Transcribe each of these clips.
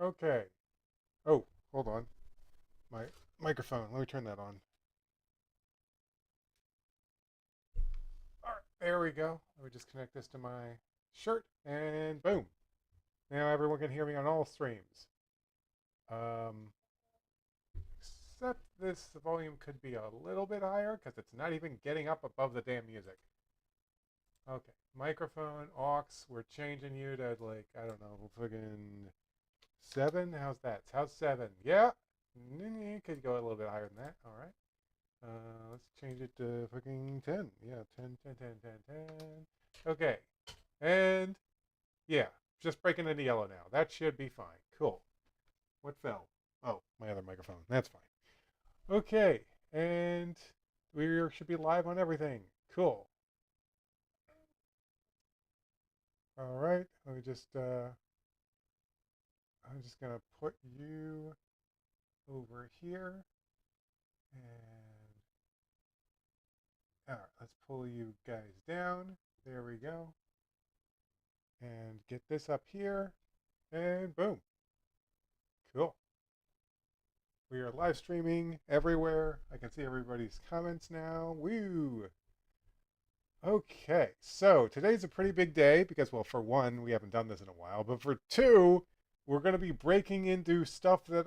Okay. Oh, hold on. My microphone. Let me turn that on. All right, there we go. Let me just connect this to my shirt, and boom. Now everyone can hear me on all streams. Um, except this volume could be a little bit higher because it's not even getting up above the damn music. Okay, microphone, aux. We're changing you to like I don't know, fucking 7. How's that? How's 7? Yeah. Could go a little bit higher than that. All right. Let's change it to fucking 10. Yeah, 10, 10, 10, 10, 10. Okay. And yeah, just breaking into yellow now. That should be fine. Cool. What fell? Oh, my other microphone. That's fine. Okay. And we should be live on everything. Cool. All right. I'm just going to put you over here. And all right, let's pull you guys down. There we go. And get this up here. And boom. Cool. We are live streaming everywhere. I can see everybody's comments now. Woo! Okay, so today's a pretty big day because, well, for one, we haven't done this in a while, but for two, we're going to be breaking into stuff that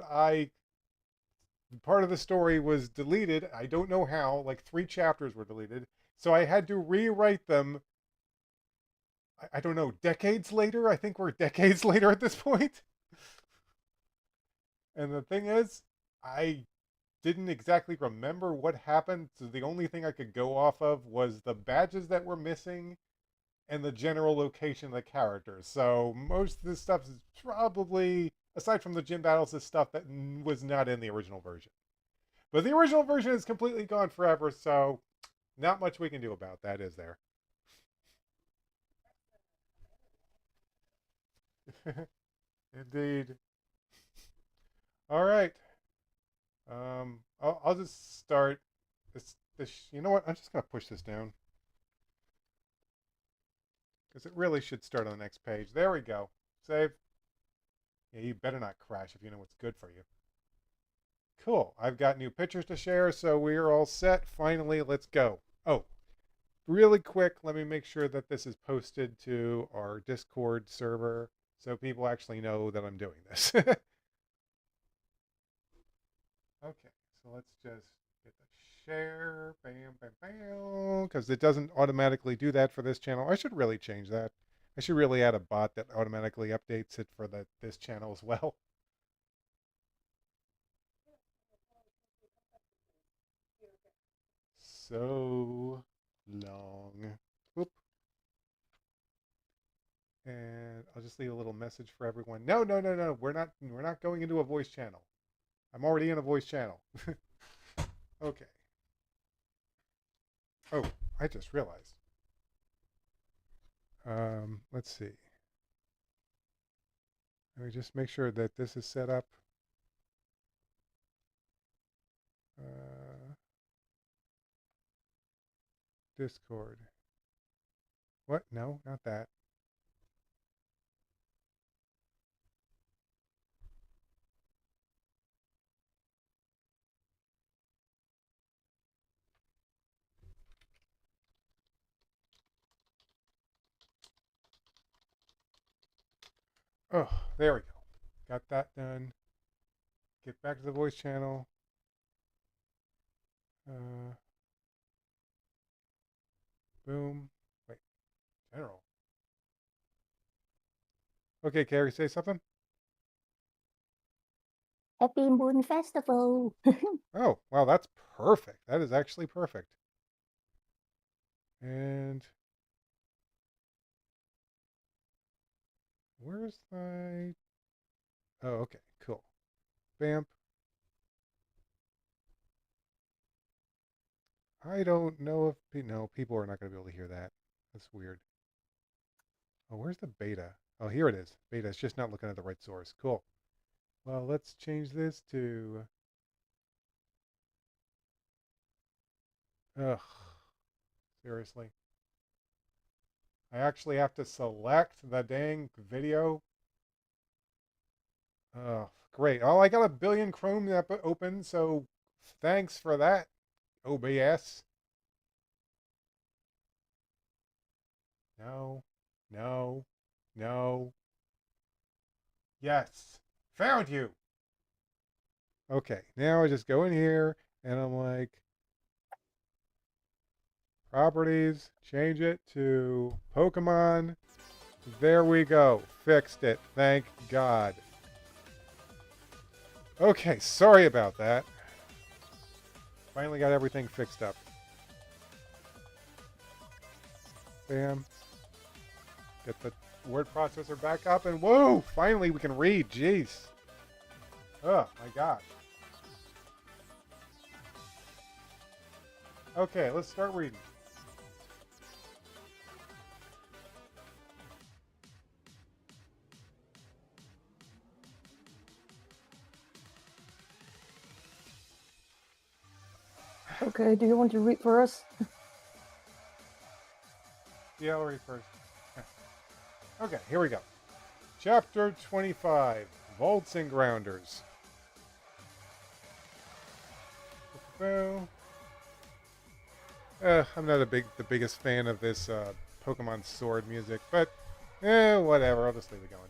part of the story was deleted. I don't know how, like 3 chapters were deleted. So I had to rewrite them, I don't know, decades later? I think we're decades later at this point. And the thing is, I didn't exactly remember what happened, so the only thing I could go off of was the badges that were missing and the general location of the characters. So most of this stuff is probably, aside from the gym battles, is stuff that was not in the original version. But the original version is completely gone forever, so not much we can do about that, is there? Indeed. All right. I'll just start this. You know what? I'm just gonna push this down because it really should start on the next page. There we go. Save. Yeah, you better not crash if you know what's good for you. Cool. I've got new pictures to share, so we're all set. Finally, let's go. Oh, really quick, let me make sure that this is posted to our Discord server so people actually know that I'm doing this. Okay, so let's just get the share, bam, bam, bam, because it doesn't automatically do that for this channel. I should really change that. I should really add a bot that automatically updates it for this channel as well. So long. Whoop. And I'll just leave a little message for everyone. No, no, no, no. We're not going into a voice channel. I'm already in a voice channel. Okay. Oh, I just realized. Let's see. Let me just make sure that this is set up. Uh, Discord. What? No, not that. Oh, there we go. Got that done. Get back to the voice channel. Uh, Boom. Wait, general. Okay, Carrie, say something. Happy Moon Festival. Oh, wow, that's perfect. That is actually perfect. And where's my... Oh, okay, cool. Bamp. I don't know if... No, people are not going to be able to hear that. That's weird. Oh, where's the beta? Oh, here it is. Beta. It's just not looking at the right source. Cool. Well, let's change this to... Ugh. Seriously. I actually have to select the dang video. Oh, great. Oh, I got a billion Chrome app open, so thanks for that, OBS. No, no, no. Yes, found you. Okay, now I just go in here and I'm like, properties, change it to Pokemon. There we go. Fixed it. Thank God. Okay, sorry about that. Finally got everything fixed up. Bam. Get the word processor back up and whoa! Finally we can read. Jeez. Oh my gosh. Okay, let's start reading. Okay, do you want to read for us? Yeah, I'll read first. Okay, here we go. Chapter 25, Vaults and Grounders. I'm not the biggest fan of this Pokemon Sword music, but whatever. I'll just leave it going.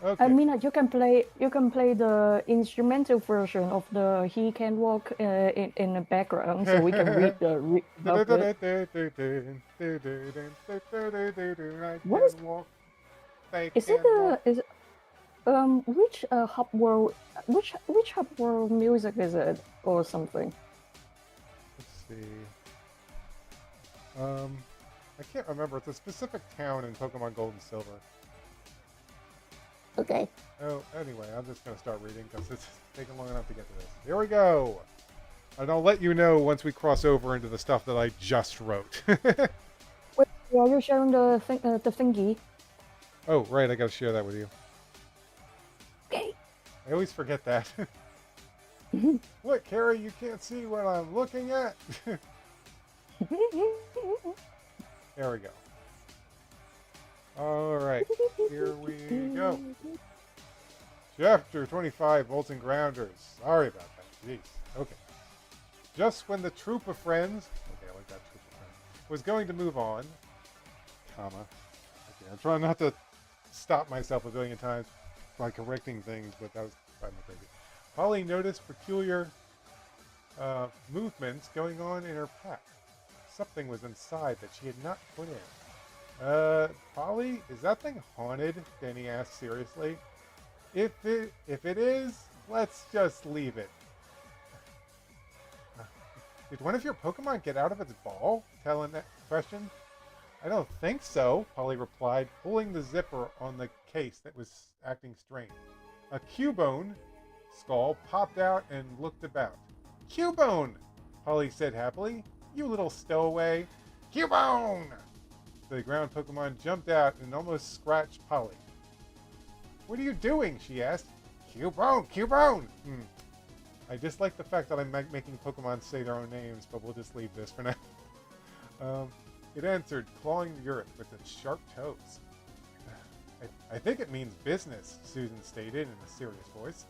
I Okay. mean, you can play the instrumental version of the He Can Walk in the background, so we can read about it. I What is can walk. They is it? can walk. Which hub world? Which hub world music is it or something? Let's see. I can't remember. It's a specific town in Pokemon Gold and Silver. Okay. Oh, anyway, I'm just going to start reading because it's taking long enough to get to this. Here we go. And I'll let you know once we cross over into the stuff that I just wrote. Wait, are you sharing the thingy? Oh, right. I got to share that with you. Okay. I always forget that. Look, Carrie, you can't see what I'm looking at. There we go. All right. Here we go. Chapter 25, Volts and Grounders. Sorry about that. Jeez. Okay. Just when the troop of friends, okay, I like that troop of friends, was going to move on, comma. Okay, I'm trying not to stop myself a billion times by correcting things, but that was driving me crazy. Polly noticed peculiar movements going on in her pack. Something was inside that she had not put in. Polly, is that thing haunted? Danny asked seriously. If it is, let's just leave it. Did one of your Pokemon get out of its ball? Talon questioned. I don't think so, Polly replied, pulling the zipper on the case that was acting strange. A Cubone skull popped out and looked about. Cubone! Polly said happily. You little stowaway. Cubone! The ground Pokemon jumped out and almost scratched Polly. What are you doing? She asked. Cubone! Cubone! I dislike the fact that I'm making Pokemon say their own names, but we'll just leave this for now. It answered, clawing the earth with its sharp toes. I think it means business, Susan stated in a serious voice.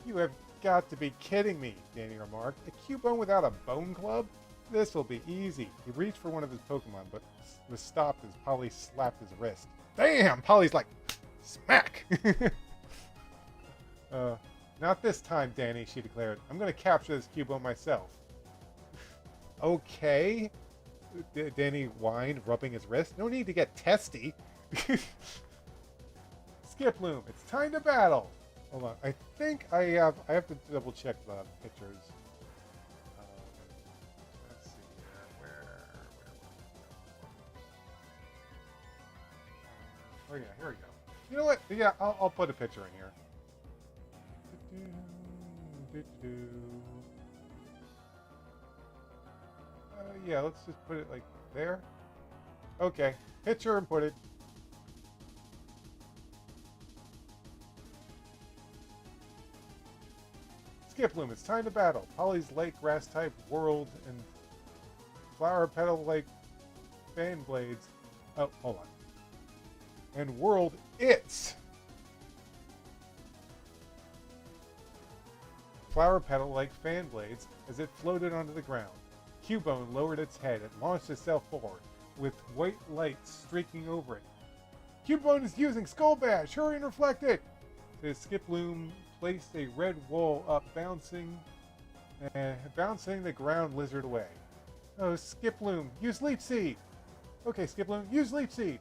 You have got to be kidding me, Danny remarked. A Cubone without a bone club? This will be easy. He reached for one of his Pokemon, but was stopped as Polly slapped his wrist. Damn! Polly's like, smack! Not this time, Danny, she declared. I'm going to capture this Cubone myself. Okay, Danny whined, rubbing his wrist. No need to get testy. Skiploom, it's time to battle. Hold on, I think I have to double check the pictures. Let's see here. Oh yeah, here we go. You know what? Yeah, I'll put a picture in here. Yeah, let's just put it like there. Okay, picture and put it. Skiploom, it's time to battle. Polly's Lake grass type world and flower petal like fan blades. Oh, hold on. And world it's. flower petal like fan blades as it floated onto the ground. Cubone lowered its head and launched itself forward, with white light streaking over it. Cubone is using Skull Bash! Hurry and reflect it! The Skiploom placed a red wall up, bouncing the ground lizard away. Oh, Skiploom, use Leech Seed! Okay, Skiploom, use Leech Seed!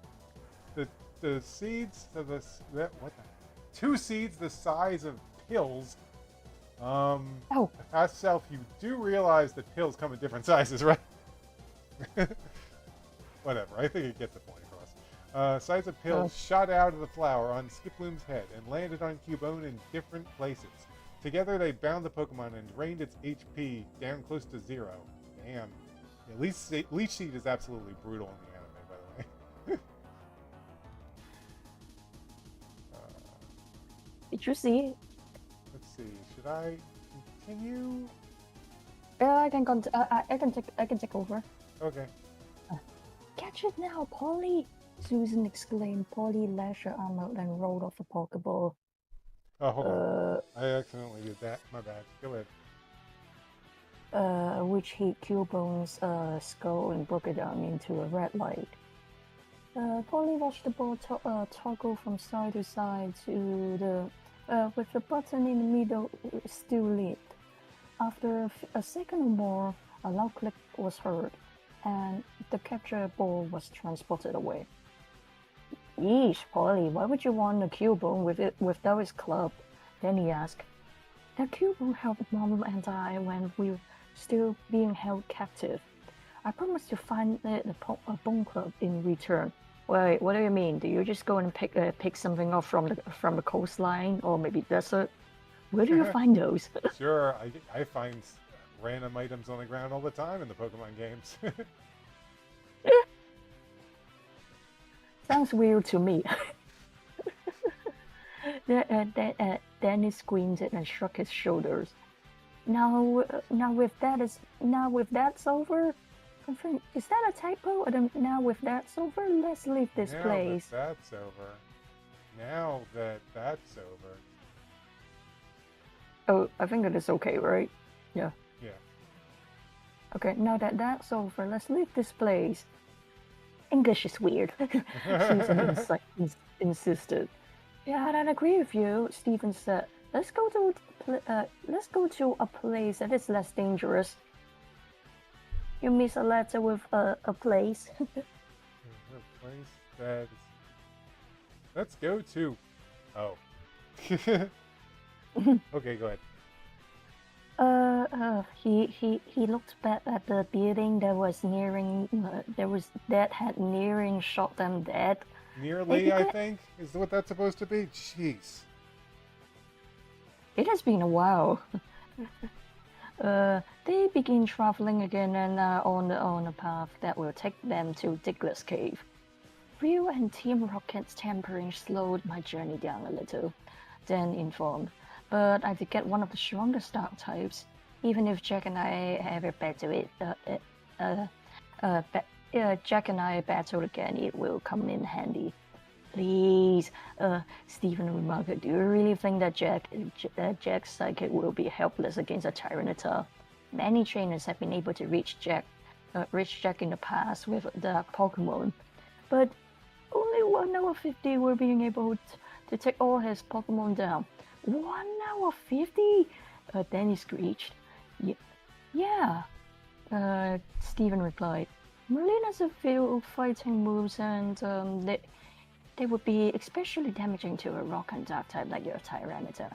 The seeds of the... What the... 2 seeds the size of pills. Oh. As self, you do realize that pills come in different sizes, right? Whatever, I think it gets the point across. Size of pills shot out of the flower on Skiploom's head and landed on Cubone in different places. Together they bound the Pokemon and drained its HP down close to 0. Damn. Yeah, Leech Seed is absolutely brutal in the anime, by the way. Did you see it? Let's see. Should I continue? Yeah, I can take over. Okay. Catch it now, Polly! Susan exclaimed. Polly lashed her arm out and rolled off a Pokeball. Oh, hold on. I accidentally did that. My bad. Go ahead. Which hit Cubone's skull and broke it down into a red light. Polly watched the ball toggle from side to side to with the button in the middle still lit. After a second or more, a loud click was heard, and the captured ball was transported away. Yeesh, Polly, why would you want a Cubone without his club? Danny asked. The Cubone helped Mom and I when we were still being held captive. I promised to find a bone club in return. Wait, what do you mean? Do you just go and pick something up from the coastline or maybe desert? Where do you find those? Sure, I find random items on the ground all the time in the Pokemon games. Sounds weird to me. Danny squinted and shrugged his shoulders. Now with that's over. Is that a typo? Now with that's over, let's leave this place. Now that that's over. Oh, I think that is okay, right? Yeah. Yeah. Okay, now that that's over, let's leave this place. English is weird. Susan insisted. Yeah, I'd agree with you, Stephen said. Let's go to a place that is less dangerous. You miss a letter with a place. A place that is... Let's go to... Oh. Okay, go ahead. He looked back at the building that was nearing had nearing shot them dead. Nearly, I think, is what that's supposed to be. Jeez. It has been a while. They begin traveling again and on a path that will take them to Digless Cave. Ryu and Team Rocket's tempering slowed my journey down a little, Dan informed. But I did get one of the strongest dark types. Even if Jack and I have it back to it, Jack and I battle again, it will come in handy. Please, Stephen remarked, do you really think that Jack's psychic will be helpless against a Tyranitar? Many trainers have been able to reach Jack in the past with dark Pokemon, but only 1 out of 50 were being able to take all his Pokemon down. 1 out of 50? Danny screeched. Yeah, Stephen replied. Merlin has a few fighting moves and they would be especially damaging to a rock and dark type like your Tyranitar.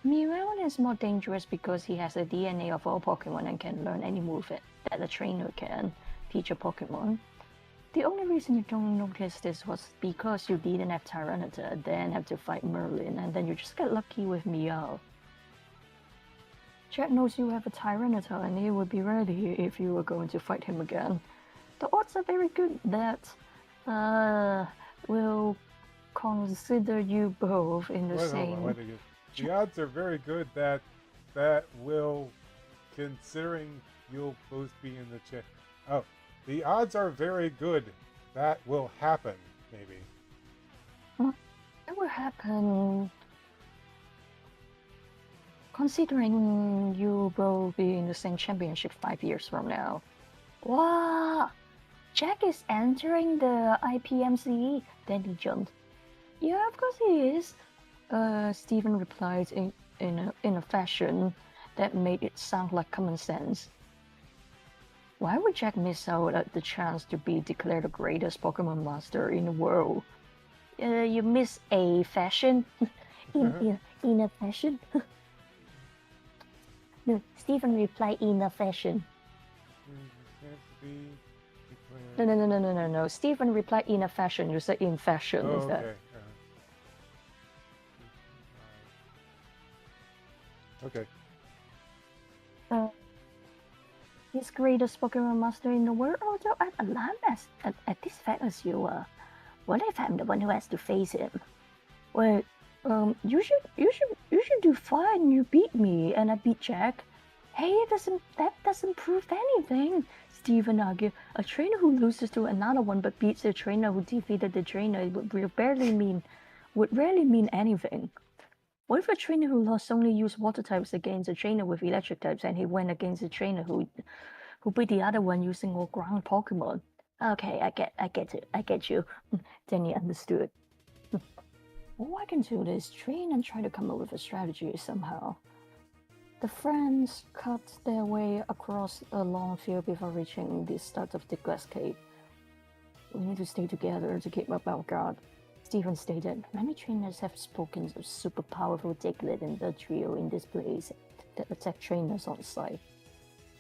Meowth is more dangerous because he has the DNA of all Pokemon and can learn any move that a trainer can teach a Pokemon. The only reason you don't notice this was because you didn't have Tyranitar, then have to fight Merlin, and then you just get lucky with Meowth. Jack knows you have a Tyranitar and he would be ready if you were going to fight him again. The odds are very good that we'll consider you both in the same... The odds are very good that will, considering you'll both be in the chat. Oh, the odds are very good that will happen, maybe. That will happen... considering you will be in the same championship 5 years from now. Wow! Jack is entering the IPMC. Then he jumped. Yeah, of course he is. Stephen replied in a fashion that made it sound like common sense. Why would Jack miss out at the chance to be declared the greatest Pokemon master in the world? You miss a fashion? in a fashion? No, Stephen replied in a fashion. No. Stephen replied in a fashion. You said in fashion. Oh, is that? Okay. He's greatest Pokemon master in the world, although I'm alarmed at this fact as you are. What if I'm the one who has to face him? Well, you should do fine. You beat me, and I beat Jack. Hey, that doesn't prove anything. Stephen argued. A trainer who loses to another one but beats a trainer who defeated the trainer would rarely mean anything. What if a trainer who lost only used water types against a trainer with electric types, and he went against a trainer who beat the other one using all ground Pokemon? Okay, I get you. Then he understood. All I can do is train and try to come up with a strategy somehow. The friends cut their way across a long field before reaching the start of the glass cave. We need to stay together to keep up our guard. Stephen stated, many trainers have spoken of super powerful Diglett in the trio in this place that attack trainers on site.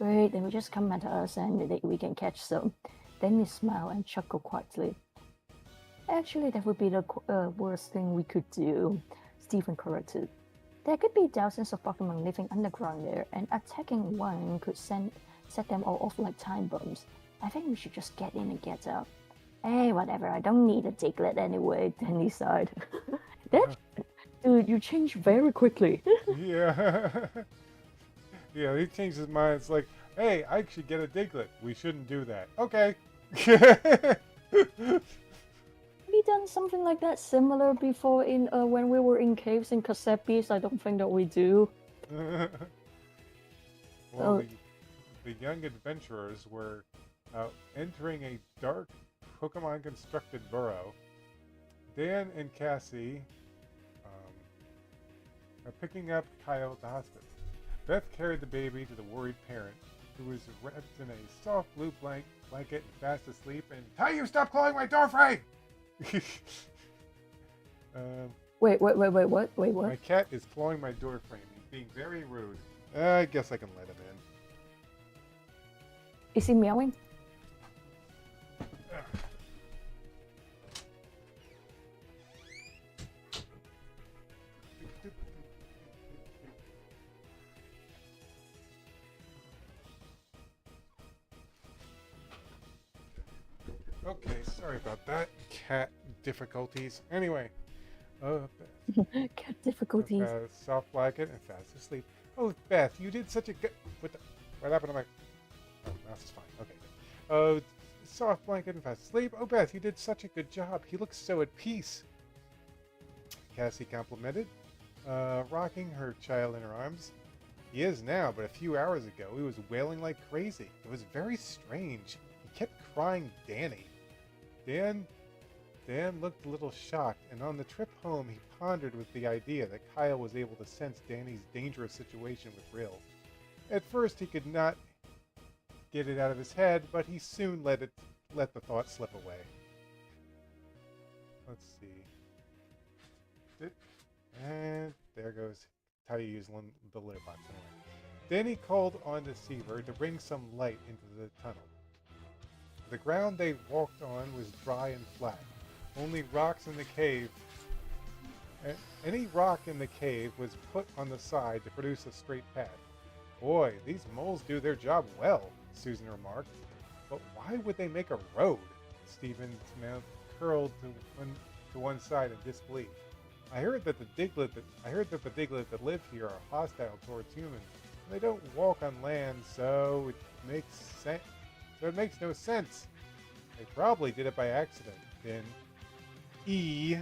Wait, they will just come at us and we can catch some. Then he smiled and chuckled quietly. Actually, that would be the worst thing we could do, Stephen corrected. There could be thousands of Pokemon living underground there, and attacking one could set them all off like time bombs. I think we should just get in and get out. Hey, whatever, I don't need a Diglett anyway, then he sighed. Dude, you changed very quickly. Yeah. Yeah, he changed his mind. It's like, hey, I should get a Diglett. We shouldn't do that. Okay. We done something like that similar before in when we were in caves in Casepis. I don't think that we do. Well, the young adventurers were entering a dark Pokemon-constructed burrow. Dan and Cassie are picking up Kyle at the hospital. Beth carried the baby to the worried parent, who was wrapped in a soft blue blanket and fast asleep. And tell you stop clawing my door frame! Wait, what? My cat is clawing my door frame. He's being very rude. I guess I can let him in. Is he meowing? Okay, sorry about that. Cat difficulties. Anyway, Cat difficulties. Soft blanket and fast asleep. Oh, Beth, you did such a good. What happened to my? Oh, mouse is fine. Okay. Soft blanket and fast asleep. Oh, Beth, you did such a good job. He looks so at peace. Cassie complimented, rocking her child in her arms. He is now, but a few hours ago he was wailing like crazy. It was very strange. He kept crying Danny. Dan looked a little shocked, and on the trip home he pondered with the idea that Kyle was able to sense Danny's dangerous situation with Rill. At first he could not get it out of his head, but he soon let the thought slip away. Let's see. And there goes how you use the litter box anyway. Danny called on the Seaver to bring some light into the tunnel. The ground they walked on was dry and flat. Only rocks in the cave. Any rock in the cave was put on the side to produce a straight path. Boy, these moles do their job well, Susan remarked. But why would they make a road? Stephen's mouth curled to one side in disbelief. I heard that the Diglett that live here are hostile towards humans. They don't walk on land, so it makes sense. So it makes no sense. They probably did it by accident. Then E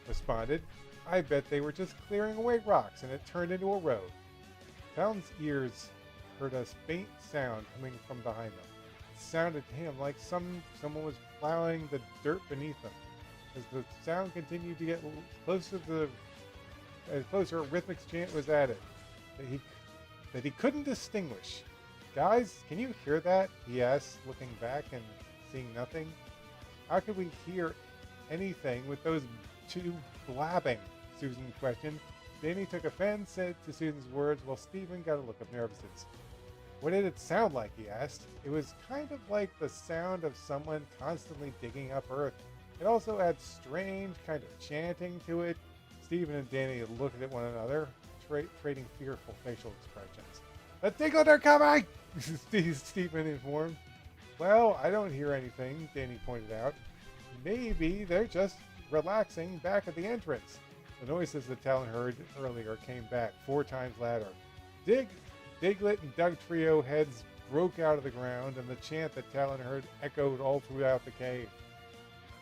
responded, I bet they were just clearing away rocks and it turned into a road. Talon's ears heard a faint sound coming from behind them. It sounded to him like someone was plowing the dirt beneath them. As the sound continued to get closer, a rhythmic chant was added that he couldn't distinguish. Guys, can you hear that? He asked, looking back and seeing nothing. How could we hear anything with those two blabbing? Susan questioned. Danny took offense to Susan's words while Stephen got a look of nervousness. What did it sound like? He asked. It was kind of like the sound of someone constantly digging up earth. It also had strange kind of chanting to it. Stephen and Danny looked at one another, trading fearful facial expressions. The Diglett are coming! Stephen informed. Well, I don't hear anything, Danny pointed out. Maybe they're just relaxing back at the entrance. The noises that Talon heard earlier came back 4 times louder. Diglett and Dugtrio heads broke out of the ground, and the chant that Talon heard echoed all throughout the cave.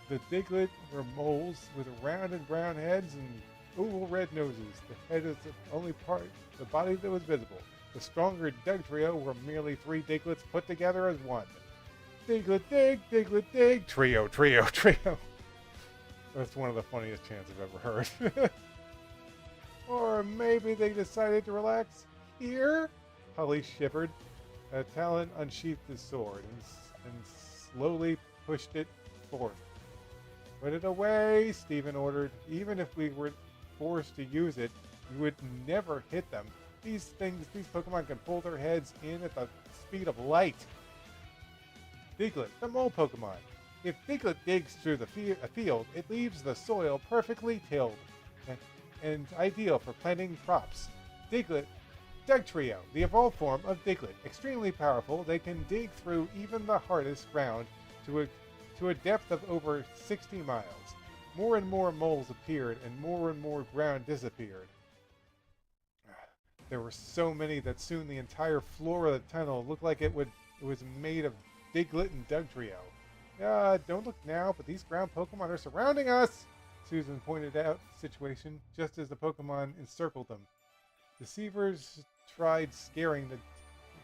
The Diglett were moles with round and brown heads and oval red noses. The head is the only part of the body that was visible. The stronger Dugtrio were merely 3 Diglets put together as one. Diglett dig, trio. That's one of the funniest chants I've ever heard. Or maybe they decided to relax here? Holly shivered. Talon unsheathed his sword and slowly pushed it forth. Put it away, Stephen ordered. Even if we were forced to use it, we would never hit them. These Pokemon can pull their heads in at the speed of light. Diglett, the mole Pokemon. If Diglett digs through a field, it leaves the soil perfectly tilled and ideal for planting crops. Dugtrio, the evolved form of Diglett. Extremely powerful, they can dig through even the hardest ground to a depth of over 60 miles. More and more moles appeared, and more ground disappeared. There were so many that soon the entire floor of the tunnel looked like it was made of Diglett and Dugtrio. Don't look now, but these ground Pokemon are surrounding us! Susan pointed out the situation just as the Pokemon encircled them. Deceivers tried scaring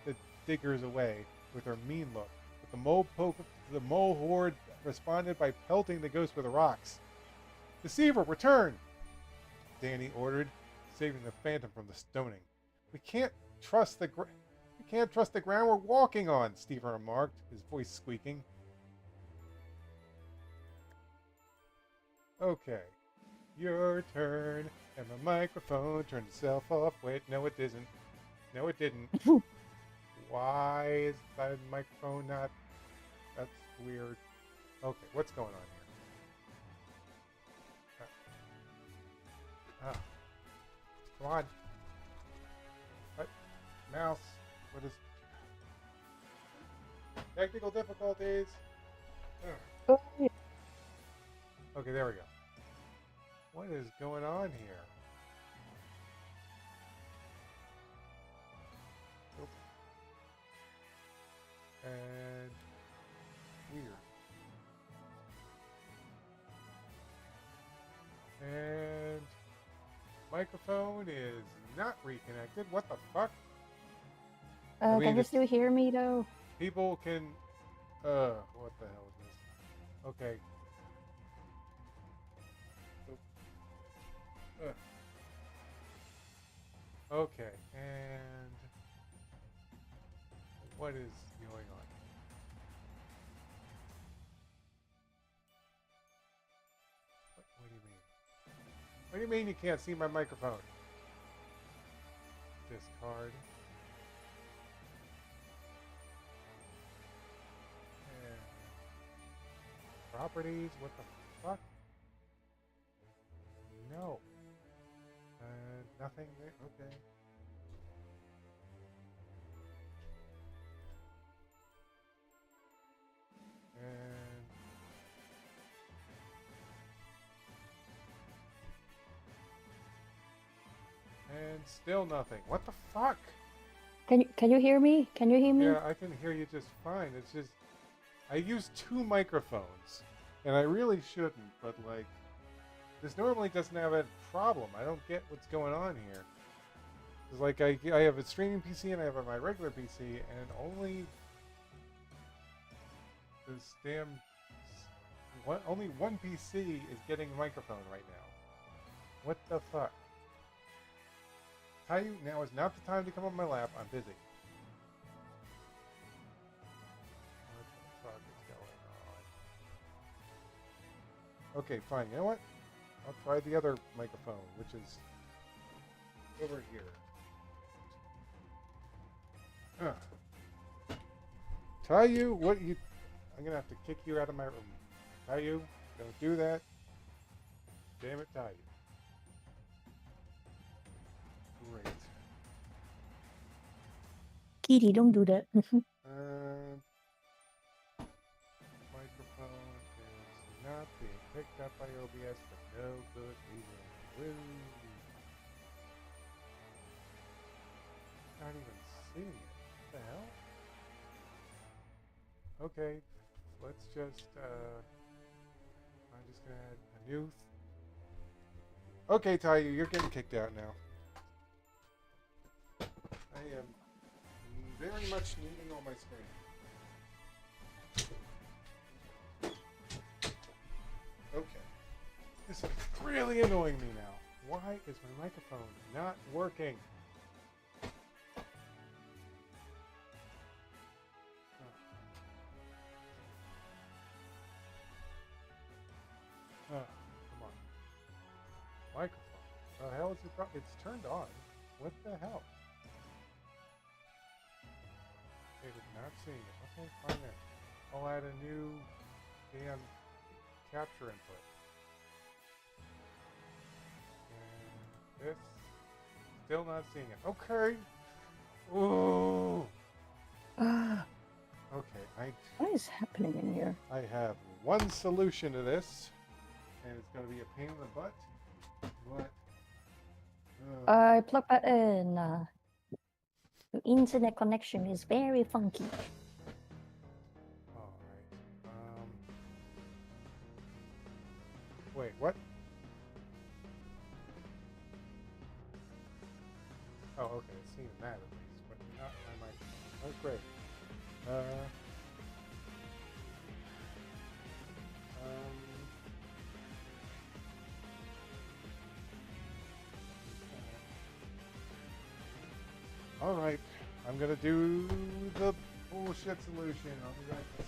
the diggers away with her mean look, but the mole horde responded by pelting the ghost with rocks. Deceiver, return! Danny ordered, saving the Phantom from the stoning. We can't trust the ground we're walking on, Stephen remarked, his voice squeaking. Okay, your turn, and my microphone turned itself off. Wait, no it isn't. No it didn't. Why is the microphone not? That's weird. Okay, what's going on here? Come on. What? Mouse. What is... Technical difficulties. Oh, yeah. Okay, there we go. What is going on here? Oop. And weird. And microphone is not reconnected. What the fuck? I mean, can you still hear me though? People can. What the hell is this? Okay. Okay, and what is going on? What do you mean? What do you mean you can't see my microphone? Discard. And properties, what the fuck? No. Nothing there? Okay. And still nothing. What the fuck? Can you hear me? Can you hear me? Yeah, I can hear you just fine. It's just I use 2 microphones, and I really shouldn't, but like This normally doesn't have a problem. I don't get what's going on here. It's like I have a streaming PC and I have my regular PC, and only this damn only one PC is getting a microphone right now. What the fuck? Tell you now is not the time to come on my lap. I'm busy. What the fuck is going on? Okay, fine. You know what? I'll try the other microphone, which is over here. Tell you what you... I'm gonna have to kick you out of my room. Tell you, don't do that. Damn it, tell you. Great. Kitty, don't do that. Microphone is not being picked up by OBS for no good reason. Woo. Not even seeing it. What the hell? Okay, let's just, I'm just gonna add a new... Okay, Tayu, you're getting kicked out now. I am very much needing on my screen. Okay. This is really annoying me now. Why is my microphone not working? Oh, come on. Microphone. The hell is it? It's turned on. What the hell? Okay, did not seeing it. Okay, fine then. I'll add a new damn capture input. And this. Still not seeing it. Okay. Ooh. Okay, What is happening in here? I have one solution to this, and it's going to be a pain in the butt, but... I plug that in. The internet connection is very funky. Alright. Wait, what? Oh, okay, it's seeing that at least, but not my microphone. Oh, great. Alright, I'm gonna do the bullshit solution. I'll be right back.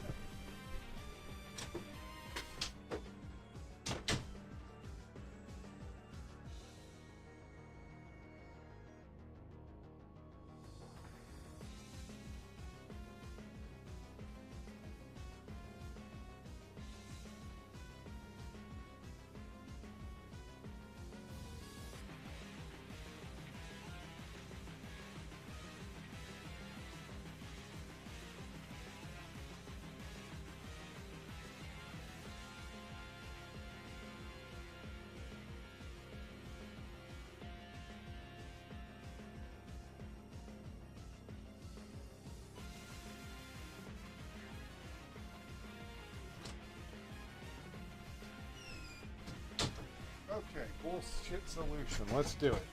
Okay, bullshit solution. Let's do it.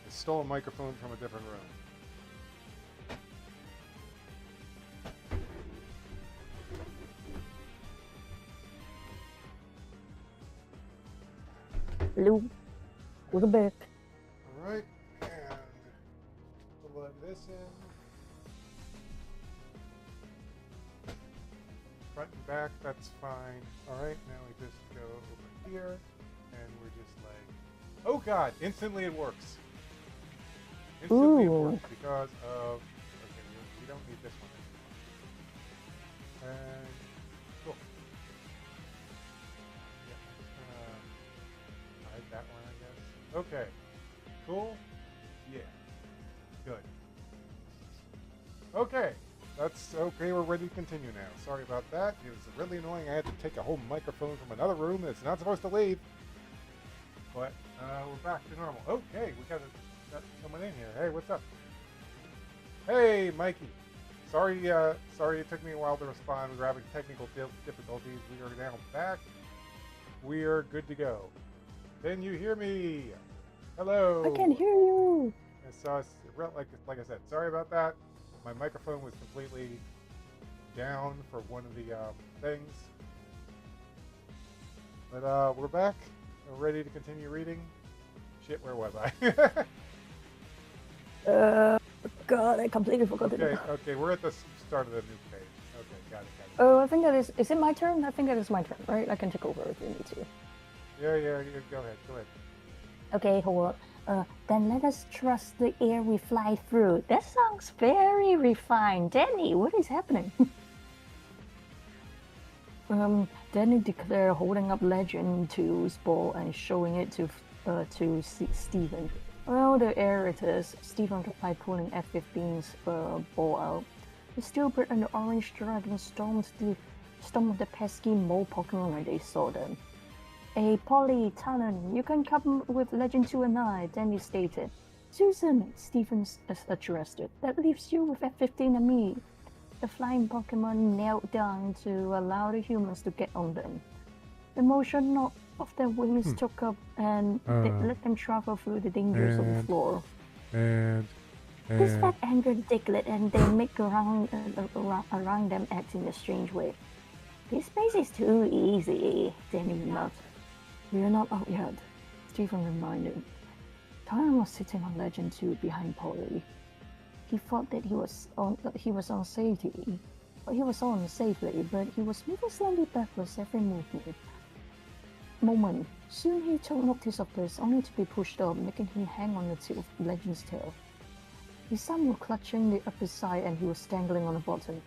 I stole a microphone from a different room. Hello. We're back. Alright, and plug this in. Front and back, that's fine. Alright, now we just go over here. And we're just like, oh god, instantly it works. Instantly it works because of, okay, we don't need this one anymore. And, cool. Yeah, I'm just gonna hide that one, I guess. Okay, cool, yeah, good. Okay, that's okay, we're ready to continue now. Sorry about that, it was really annoying. I had to take a whole microphone from another room that's not supposed to leave. But we're back to normal. Okay, we got someone in here. Hey, what's up? Hey, Mikey. Sorry it took me a while to respond. We were having technical difficulties. We are now back we are good to go. Can you hear me? Hello. I can hear you. And so, like I said, sorry about that. My microphone was completely down for one of the things. But we're back. We're ready to continue reading. Shit, where was I? God, I completely forgot it. Okay, we're at the start of the new page. Okay, got it. Oh, I think that is it my turn? I think that is my turn, right? I can take over if you need to. Yeah, go ahead. Okay, hold on. Then let us trust the air we fly through. That sounds very refined. Danny, what is happening? Danny declared, holding up Legend 2's ball and showing it to Stephen. Well, there it is. Stephen replied, pulling F-15's ball out. The Steelbird and the Orange Dragon stormed the pesky mole Pokemon when they saw them. Hey, Polly, Talon, you can come with Legend 2 and I, Danny stated. Susan, Stephen addressed it. That leaves you with F-15 and me. The flying Pokemon knelt down to allow the humans to get on them. The motion of their wings took up and let them travel through the dangers of the floor. This fact angered Diglett, and they make around them act in a strange way. This space is too easy, Danny remarked. We are not out yet, Stephen reminded. Talon was sitting on Legend 2 behind Polly. He thought that he was on safely, but he was moving slightly backwards every moment. Soon he took notice of this, only to be pushed up, making him hang on the tip of Legend's tail. His arms were clutching the upper side and he was dangling on the bottom.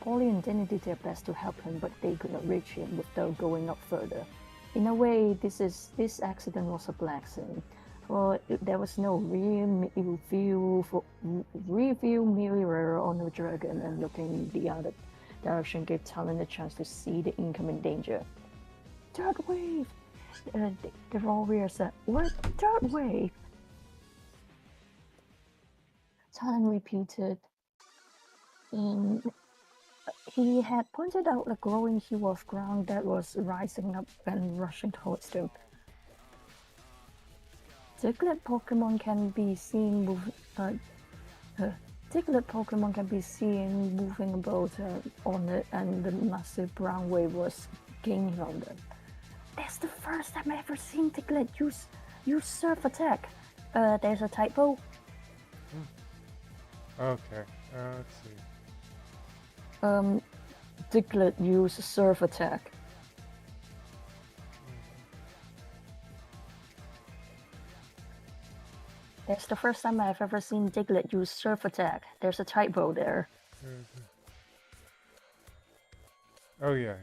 Polly and Danny did their best to help him, but they could not reach him without going up further. In a way, this accident was a blessing, for there was no rear view mirror on the dragon, and looking in the other direction gave Talon a chance to see the incoming danger. Third wave! The warrior said. What? Third wave? Talon repeated. He had pointed out a glowing hill of ground that was rising up and rushing towards them. Diglett Pokemon can be seen moving about on it, and the massive brown wave was gaining on them. That's the first time I've ever seen Diglett use Surf Attack. There's a typo. Okay, let's see. Diglett used Surf Attack. That's the first time I've ever seen Diglett use Surf Attack. There's a typo there. Oh yeah.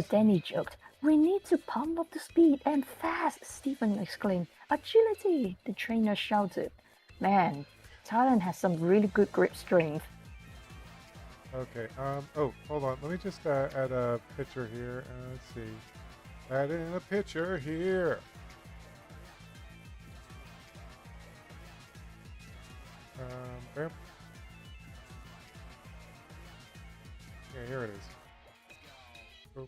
Danny joked. We need to pump up the speed, and fast, Stephen exclaimed. Agility, the trainer shouted. Man, Talon has some really good grip strength. Okay, oh, hold on. Let me just add a picture here. Let's see. Add in a picture here. Bam. Yeah, here it is. Oh.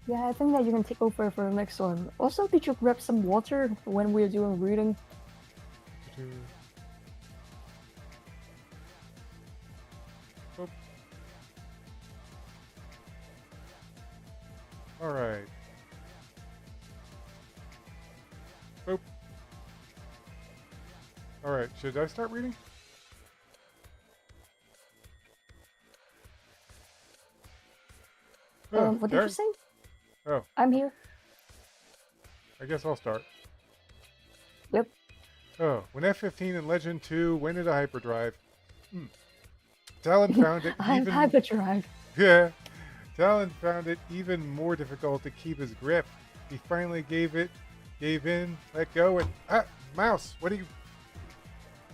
Yeah, I think that you can take over for the next one. Also, did you grab some water when we were doing reading? Oh. All right. Boop. All right, should I start reading? What did you say? Oh. I'm here. I guess I'll start. Yep. Oh, when F-15 and Legend 2 went into hyperdrive, Talon found it even... hyperdrive. Yeah. Talon found it even more difficult to keep his grip. He finally gave in, let go, and... Mouse, what are you...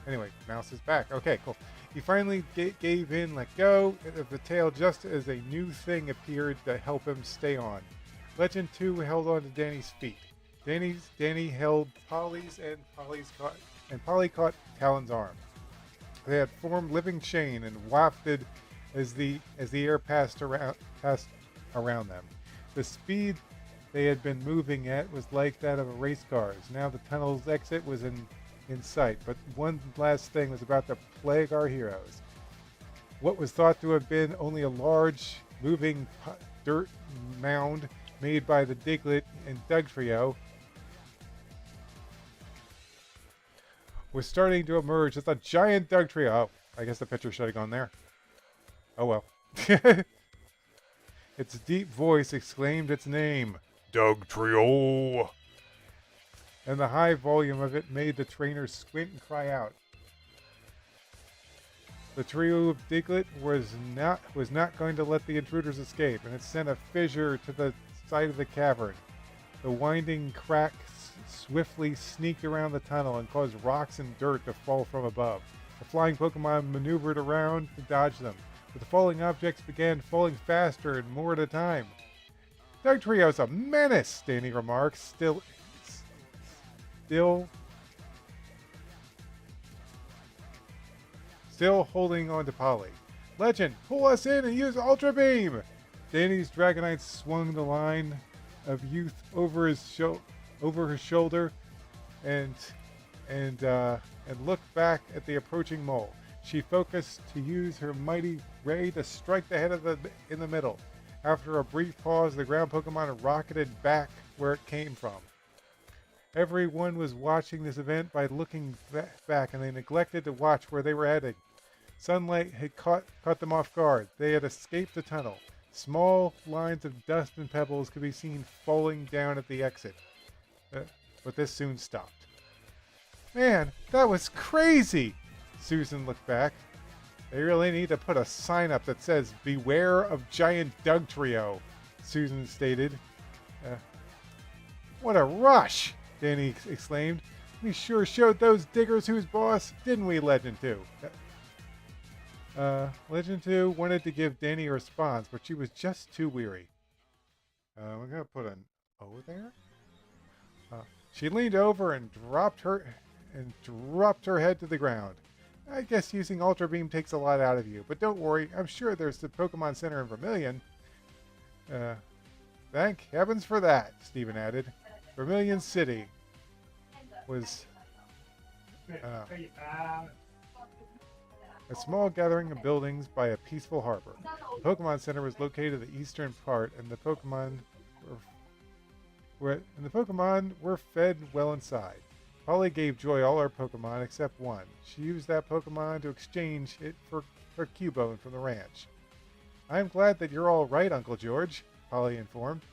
Anyway, Mouse is back. Okay, cool. He finally gave in, let go of the tail just as a new thing appeared to help him stay on. Legend 2 held on to Danny's feet. Danny held Polly caught Talon's arm. They had formed living chain and wafted as the air passed around them. The speed they had been moving at was like that of a race car's. Now the tunnel's exit was in sight, but one last thing was about to plague our heroes. What was thought to have been only a large, moving dirt mound made by the Diglett and Doug trio was starting to emerge as a giant Doug trio. Oh, I guess the picture should have gone there. Oh well. Its deep voice exclaimed its name, Doug Trio. And the high volume of it made the trainers squint and cry out. The trio of Diglett was not going to let the intruders escape, and it sent a fissure to the side of the cavern. The winding crack swiftly sneaked around the tunnel and caused rocks and dirt to fall from above. The flying Pokemon maneuvered around to dodge them, but the falling objects began falling faster and more at a time. Doug Trio's a menace, Danny remarks, still holding on to Polly. Legend, pull us in and use Ultra Beam! Danny's Dragonite swung the line of youth over her shoulder and looked back at the approaching mole. She focused to use her mighty ray to strike the head in the middle. After a brief pause, the ground Pokemon rocketed back where it came from. Everyone was watching this event by looking back, and they neglected to watch where they were heading. Sunlight had caught them off guard. They had escaped the tunnel. Small lines of dust and pebbles could be seen falling down at the exit. But this soon stopped. Man, that was crazy! Susan looked back. They really need to put a sign up that says, Beware of Giant Doug Trio, Susan stated. What a rush! Danny exclaimed. We sure showed those diggers who's boss, didn't we, Legend 2? Legend 2 wanted to give Danny a response, but she was just too weary. We're going to put an O there. She leaned over and dropped her head to the ground. I guess using Ultra Beam takes a lot out of you, but don't worry, I'm sure there's the Pokemon Center in Vermilion. Thank heavens for that, Stephen added. Vermilion City was a small gathering of buildings by a peaceful harbor. The Pokemon Center was located in the eastern part, and the Pokemon were fed well inside. Polly gave Joy all her Pokemon except one. She used that Pokemon to exchange it for her Cubone from the ranch. I'm glad that you're all right, Uncle George, Polly informed.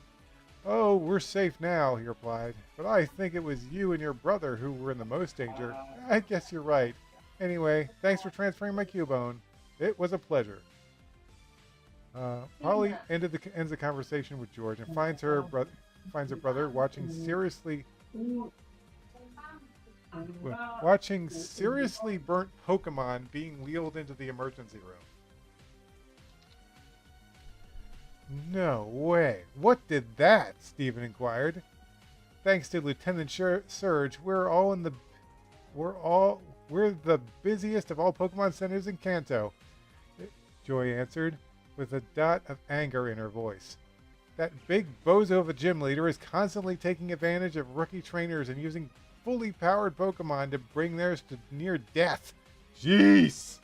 Oh, we're safe now, he replied. But I think it was you and your brother who were in the most danger. I guess you're right. Anyway, thanks for transferring my Cubone. It was a pleasure. Polly ends the conversation with George and finds her brother watching seriously burnt Pokemon being wheeled into the emergency room. No way. What did that? Stephen inquired. Thanks to Lieutenant Surge, we're the busiest of all Pokemon centers in Kanto, Joy answered, with a dot of anger in her voice. That big bozo of a gym leader is constantly taking advantage of rookie trainers and using fully powered Pokemon to bring theirs to near death. Jeez!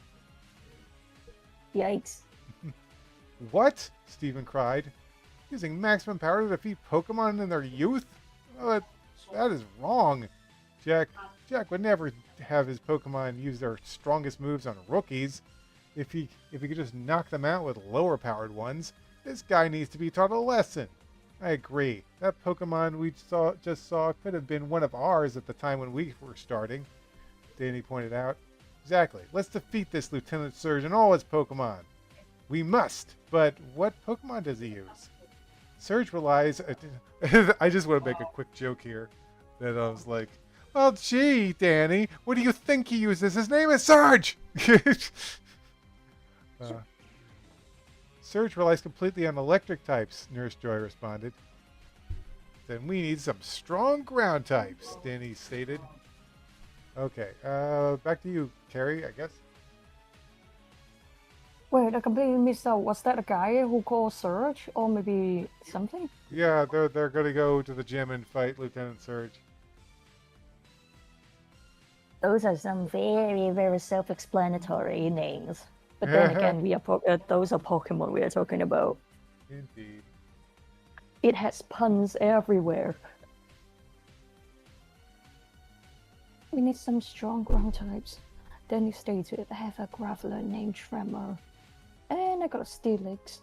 Yikes. What? Stephen cried. Using maximum power to defeat Pokemon in their youth? Oh, that is wrong. Jack would never have his Pokemon use their strongest moves on rookies. If he could just knock them out with lower powered ones, this guy needs to be taught a lesson. I agree. That Pokemon we just saw could have been one of ours at the time when we were starting, Danny pointed out. Exactly. Let's defeat this Lieutenant Surge and all his Pokemon. We must, but what Pokemon does he use? Surge relies... I just want to make a quick joke here. That I was like, well, gee, Danny, what do you think he uses? His name is Surge! Surge relies completely on electric types, Nurse Joy responded. Then we need some strong ground types, Danny stated. Okay, back to you, Carrie, I guess. Wait, I completely missed out. Was that a guy who called Surge, or maybe something? Yeah, they're gonna go to the gym and fight Lieutenant Surge. Those are some very, very self-explanatory names. But then again, those are Pokemon we are talking about. Indeed. It has puns everywhere. We need some strong ground types. Then you stated I have a Graveler named Tremor. And I got a Steelix.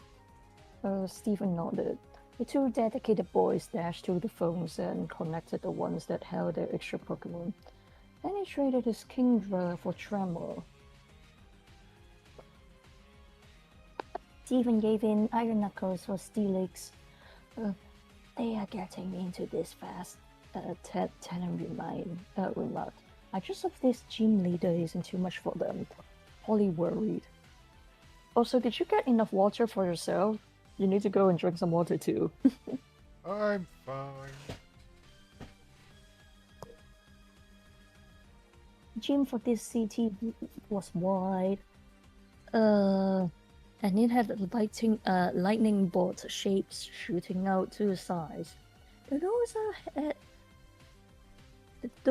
Stephen nodded. The two dedicated boys dashed to the phones and connected the ones that held their extra Pokemon. Then he traded his Kingdra for Tremor. Stephen gave in Iron Knuckles for Steelix. They are getting into this fast, Talon remarked. I just hope this gym leader isn't too much for them. Polly worried. Also, did you get enough water for yourself? You need to go and drink some water too. I'm fine. The gym for this city was wide. And it had lightning bolt shapes shooting out to the sides. The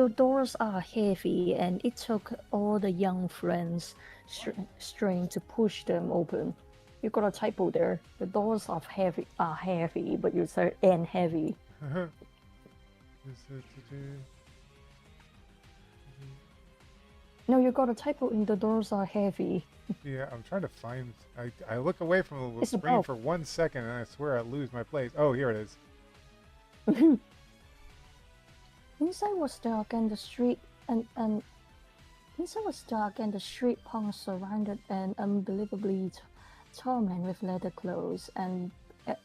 doors are heavy, and it took all the young friends' strength to push them open. You got a typo there. The doors are heavy, but you said "and heavy." No, you got a typo in the doors are heavy. Yeah, I'm trying to find. I look away from the It's screen for 1 second, and I swear I lose my place. Oh, here it is. Inside was dark, and the street punks surrounded an unbelievably tall man with leather clothes and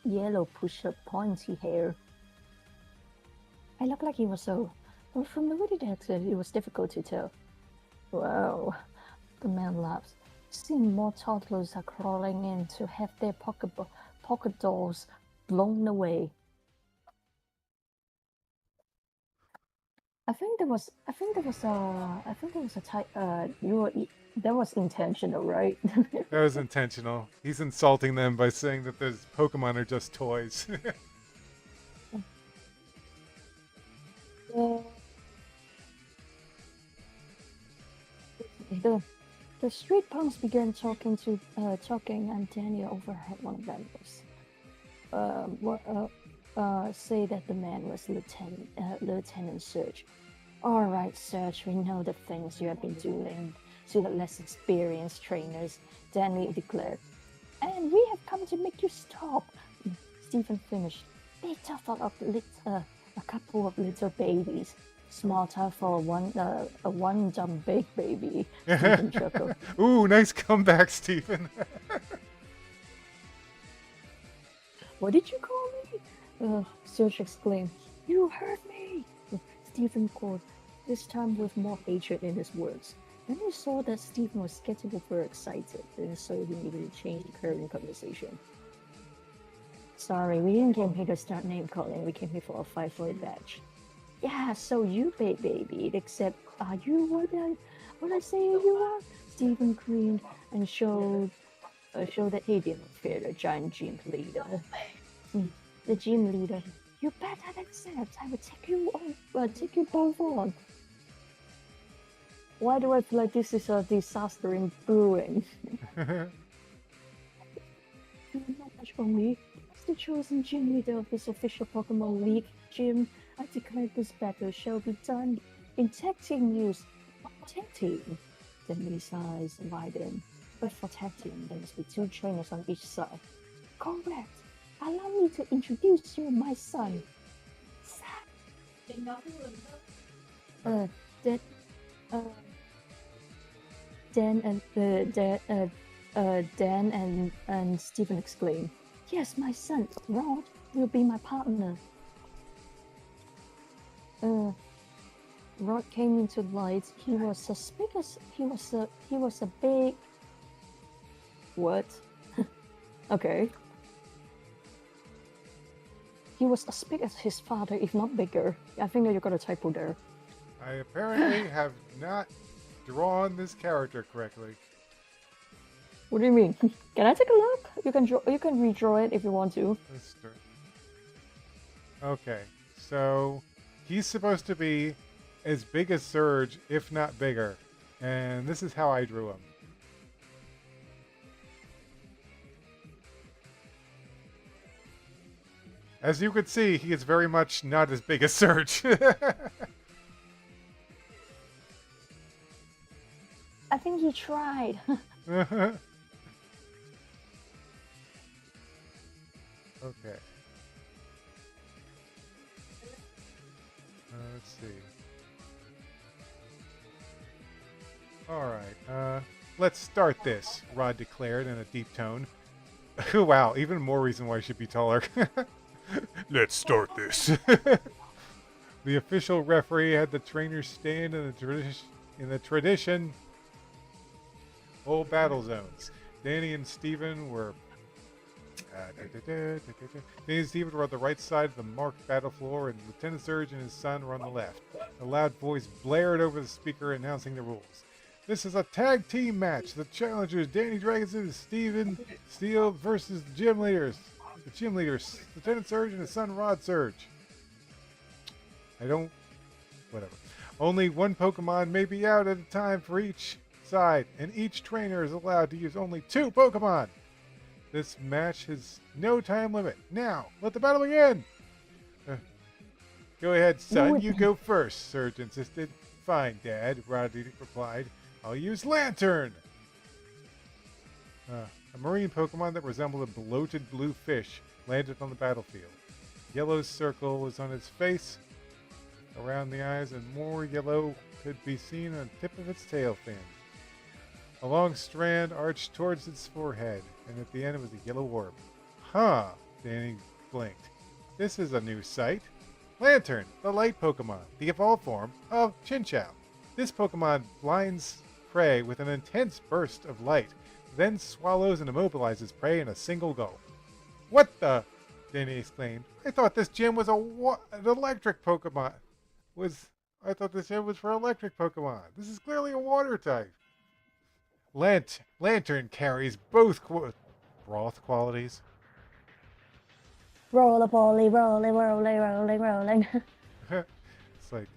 yellow push-up pointy hair. I looked like he was so, but from the way he acted, it was difficult to tell. Wow, the man laughed. Seeing more toddlers are crawling in to have their pocket dolls blown away. I think there was a type. That was intentional, right? That was intentional. He's insulting them by saying that those Pokemon are just toys. The street punks began talking, and Daniel overheard one of them say that the man was Lieutenant Surge. All right, Surge, we know the things you have been doing to the less experienced trainers, Danny declared. And we have come to make you stop. Stephen finished. They toughed up a couple of little babies. Small time for a one dumb big baby. Stephen chuckled. Ooh, nice comeback, Stephen. What did you call me? Surge exclaimed. You heard me! Stephen called, this time with more hatred in his words. Then he saw that Stephen was getting overexcited, and so he needed to change the current conversation. Sorry, we didn't come here to start name calling. We came here for a fight for a badge. Yeah, so you baby, except are you what I say you are? Stephen grinned and showed that he didn't fear the giant gym leader. The gym leader, you better accept. I will take you both on. Why do I feel like this is a disaster in brewing? Not much for me. As the chosen gym leader of this official Pokemon League gym, I declare this battle shall be done in tag team use. Tag team? Demi's eyes widened. But for tag team, there must be two trainers on each side. Correct. Allow me to introduce you, my son. Dan and Stephen exclaimed, "Yes, my son, Rod, will be my partner." Rod came into light. He was as big as he was a big. What? Okay. he was as big as his father, if not bigger. I think that you got a typo there. I apparently have not drawn this character correctly. What do you mean? Can I take a look? You can draw. You can redraw it if you want to. Let's start. Okay, so he's supposed to be as big as Surge, if not bigger. And this is how I drew him. As you can see, he is very much not as big as Surge. I think he tried. Okay. Let's see. Alright, let's start this, Rod declared in a deep tone. Wow, even more reason why he should be taller. Let's start this. The official referee had the trainers stand in the tradition old battle zones. Danny and Steven were Danny and Steven were on the right side of the marked battle floor, and Lieutenant Surge and his son were on the left. A loud voice blared over the speaker announcing the rules. This is a tag team match. The challengers, Danny Dragonson and Steven Steele versus the gym leaders. The gym leaders, Lieutenant Surge and his son Rod Surge. Whatever. Only one Pokemon may be out at a time for each side, and each trainer is allowed to use only 2 Pokemon. This match has no time limit. Now, let the battle begin! Go ahead, son, you go first, Surge insisted. Fine, Dad, Roddy replied. I'll use Lantern! A marine Pokemon that resembled a bloated blue fish landed on the battlefield. Yellow circle was on its face, around the eyes, and more yellow could be seen on the tip of its tail fin. A long strand arched towards its forehead, and at the end it was a yellow orb. Huh, Danny blinked. This is a new sight. Lantern, the light Pokemon, the evolved form of Chinchou. This Pokemon blinds prey with an intense burst of light, then swallows and immobilizes prey in a single gulp. What the? Danny exclaimed. I thought this gym was an electric Pokemon. I thought this gym was for electric Pokemon. This is clearly a water type. Lantern carries both broth qualities. Roll-a-poly, rolling. It's like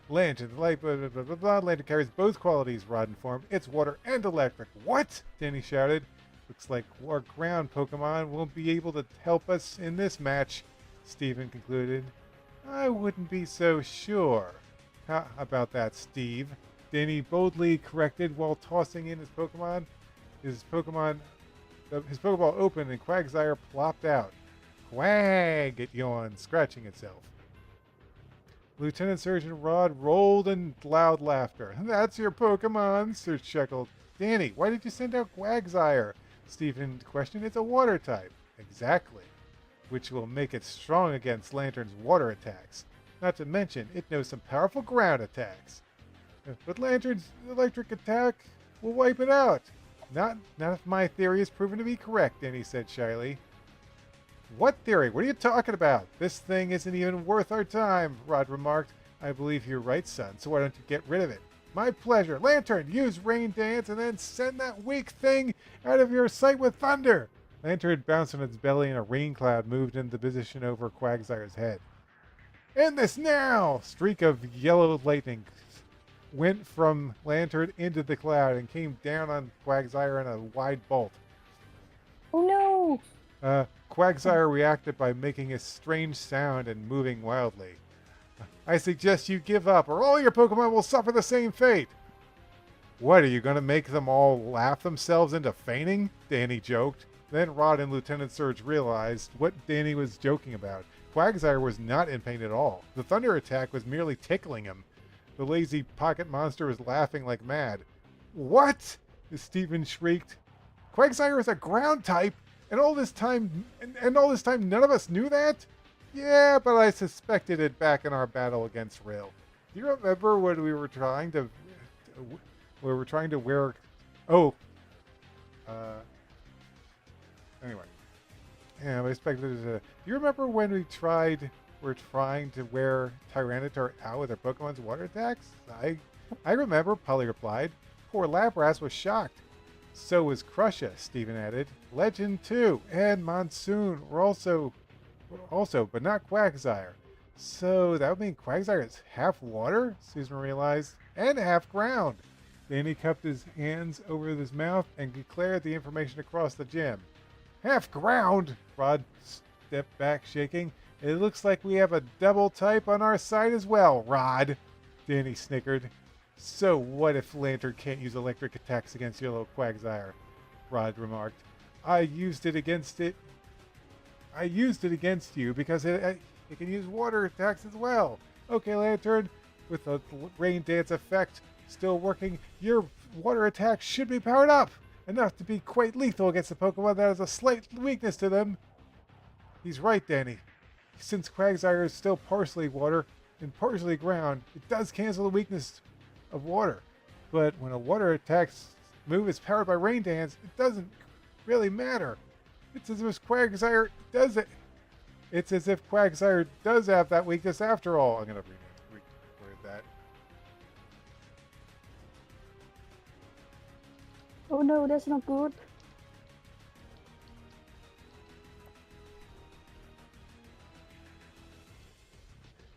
Lantern, the light, blah, blah, blah, blah, blah. Lantern carries both qualities, Rod informed. It's water and electric. What? Danny shouted. Looks like our ground Pokemon won't be able to help us in this match, Steven concluded. I wouldn't be so sure. How about that, Steve? Danny boldly corrected while tossing in his Pokemon. His Pokeball opened and Quagsire plopped out. Quag! It yawned, scratching itself. Lieutenant Surgeon Rod rolled in loud laughter. That's your Pokemon, Surge chuckled. Danny, why did you send out Quagsire? Stephen questioned. It's a water type. Exactly. Which will make it strong against Lantern's water attacks. Not to mention, it knows some powerful ground attacks. But Lantern's electric attack will wipe it out. Not if my theory is proven to be correct, Danny said shyly. What theory? What are you talking about? This thing isn't even worth our time, Rod remarked. I believe you're right, son, so why don't you get rid of it? My pleasure. Lantern, use Rain Dance and then send that weak thing out of your sight with thunder. Lantern bounced on its belly and a rain cloud moved into position over Quagsire's head. End this now! Streak of yellow lightning went from Lantern into the cloud and came down on Quagsire in a wide bolt. Oh no! Quagsire reacted by making a strange sound and moving wildly. I suggest you give up, or all your Pokemon will suffer the same fate. What, are you going to make them all laugh themselves into fainting? Danny joked. Then Rod and Lieutenant Surge realized what Danny was joking about. Quagsire was not in pain at all. The thunder attack was merely tickling him. The lazy pocket monster was laughing like mad. What? Stephen shrieked. Quagsire is a ground type, and all this time none of us knew that? Yeah, but I suspected it back in our battle against Rail. Do you remember when we were trying to wear... Oh. Anyway. Yeah, I expected it to. Do you remember when we're trying to wear Tyranitar out with our Pokemon's water attacks? I remember, Polly replied. Poor Lapras was shocked. So was Crusha, Stephen added. Legend too, and Monsoon were also, but not Quagsire. So that would mean Quagsire is half water, Susan realized, and half ground. Then he cupped his hands over his mouth and declared the information across the gym. Half ground? Rod stepped back, shaking. It looks like we have a double type on our side as well, Rod. Danny snickered. So what if Lantern can't use electric attacks against your little Quagsire? Rod remarked. I used it against you because it can use water attacks as well. Okay, Lantern, with the rain dance effect still working, your water attacks should be powered up, enough to be quite lethal against a Pokemon that has a slight weakness to them. He's right, Danny. Since Quagsire is still partially water and partially ground, it does cancel the weakness of water. But when a water attack's move is powered by Rain Dance, it doesn't really matter. It's as if Quagsire does it. It's as if Quagsire does have that weakness after all. I'm gonna reword that. Oh no, that's not good.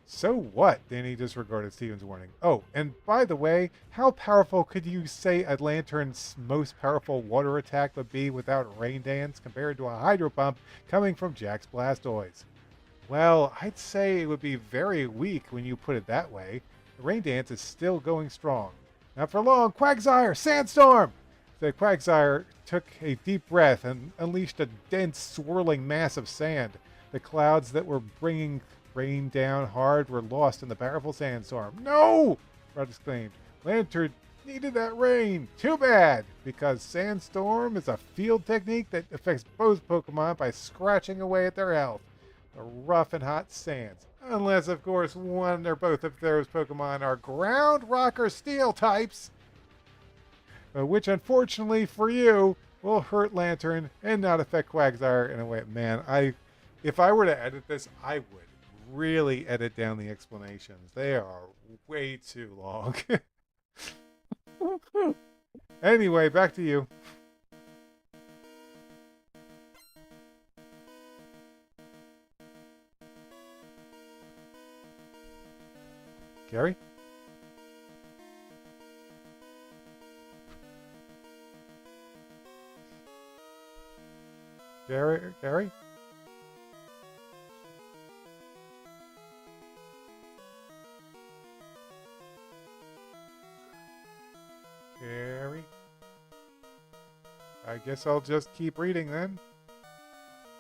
So what? Danny disregarded Steven's warning. Oh, and by the way, how powerful could you say a Lantern's most powerful water attack would be without Rain Dance compared to a Hydro Pump coming from Jack's Blastoise? Well, I'd say it would be very weak when you put it that way. The Rain Dance is still going strong. Not for long. Quagsire! Sandstorm! The Quagsire took a deep breath and unleashed a dense, swirling mass of sand. The clouds that were bringing rain down hard were lost in the powerful sandstorm. No! Rod exclaimed. Lantern needed that rain. Too bad, because Sandstorm is a field technique that affects both Pokemon by scratching away at their health. The rough and hot sands. Unless, of course, one or both of those Pokemon are ground, rock, or steel types. Which, unfortunately for you, will hurt Lantern and not affect Quagsire in a way. Man, if I were to edit this, I would really edit down the explanations. They are way too long. Anyway, back to you. Gary? Gary? Gary? Gary? I guess I'll just keep reading then.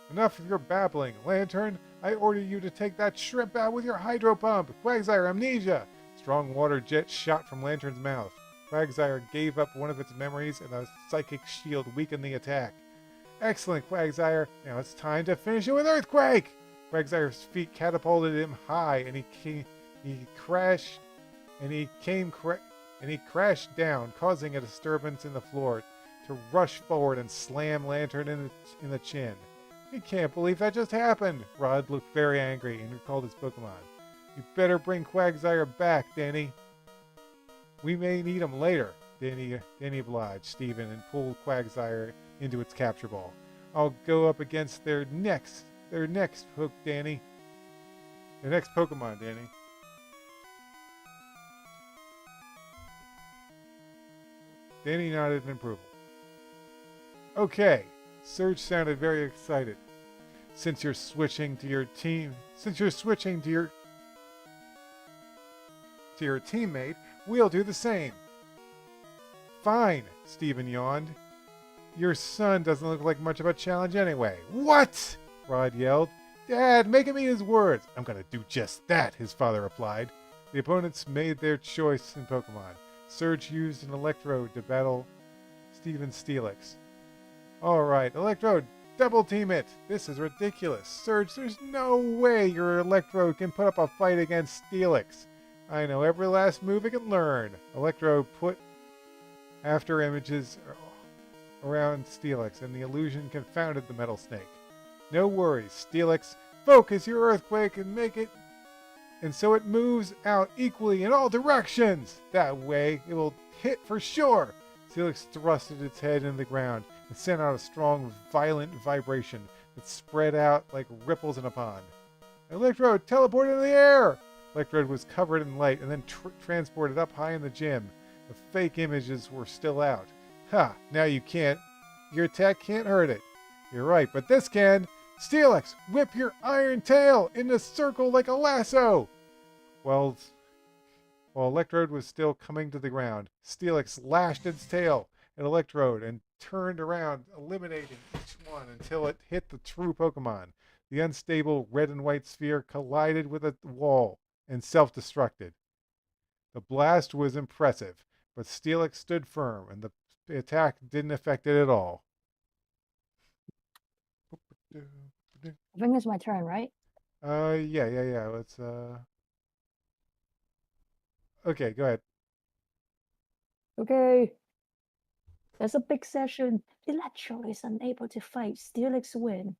Enough of your babbling. Lantern, I order you to take that shrimp out with your hydro pump. Quagsire, amnesia! Strong water jet shot from Lantern's mouth. Quagsire gave up one of its memories and a psychic shield weakened the attack. Excellent, Quagsire. Now it's time to finish it with Earthquake! Quagsire's feet catapulted him high and he crashed down, causing a disturbance in the floor to rush forward and slam Lantern in the chin. I can't believe that just happened. Rod looked very angry and recalled his Pokemon. You better bring Quagsire back, Danny. We may need him later. Danny obliged Steven and pulled Quagsire into its capture ball. I'll go up against their next Pokemon, Danny. Danny nodded in approval. Okay, Surge sounded very excited. Since you're switching to your teammate, we'll do the same. Fine, Steven yawned. Your son doesn't look like much of a challenge anyway. What? Rod yelled. Dad, make him eat his words. I'm gonna do just that, his father replied. The opponents made their choice in Pokemon. Surge used an Electrode to battle Steven's Steelix. Alright, Electrode, double team it! This is ridiculous. Surge, there's no way your Electrode can put up a fight against Steelix. I know every last move it can learn. Electrode put after images around Steelix, and the illusion confounded the Metal Snake. No worries, Steelix. Focus your earthquake and make it and so it moves out equally in all directions. That way, it will hit for sure. Steelix thrusted its head into the ground and sent out a strong, violent vibration that spread out like ripples in a pond. Electrode, teleport into the air! Electrode was covered in light and then transported up high in the gym. The fake images were still out. Ha! Now you can't. Your attack can't hurt it. You're right, but this can. Steelix, whip your iron tail in a circle like a lasso! While, while Electrode was still coming to the ground, Steelix lashed its tail at Electrode and turned around, eliminating each one until it hit the true Pokemon. The unstable red and white sphere collided with a wall and self-destructed. The blast was impressive, but Steelix stood firm, and the attack didn't affect it at all. I think it's my turn, right? Yeah. Let's Okay, go ahead. Okay. There's a big session. Electro is unable to fight. Steelix wins.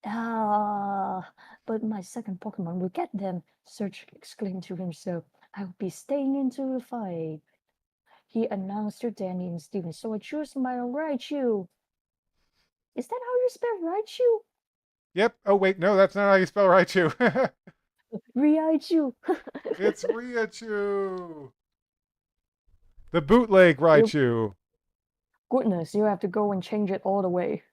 Ah, but my second Pokemon will get them. Surge exclaimed to himself. I'll be staying into the fight. He announced to Danny and Steven, so I choose my Raichu. Is that how you spell Raichu? Yep. Oh, wait, no, that's not how you spell Raichu. Raichu. It's Raichu. The bootleg Raichu. Goodness, you have to go and change it all the way.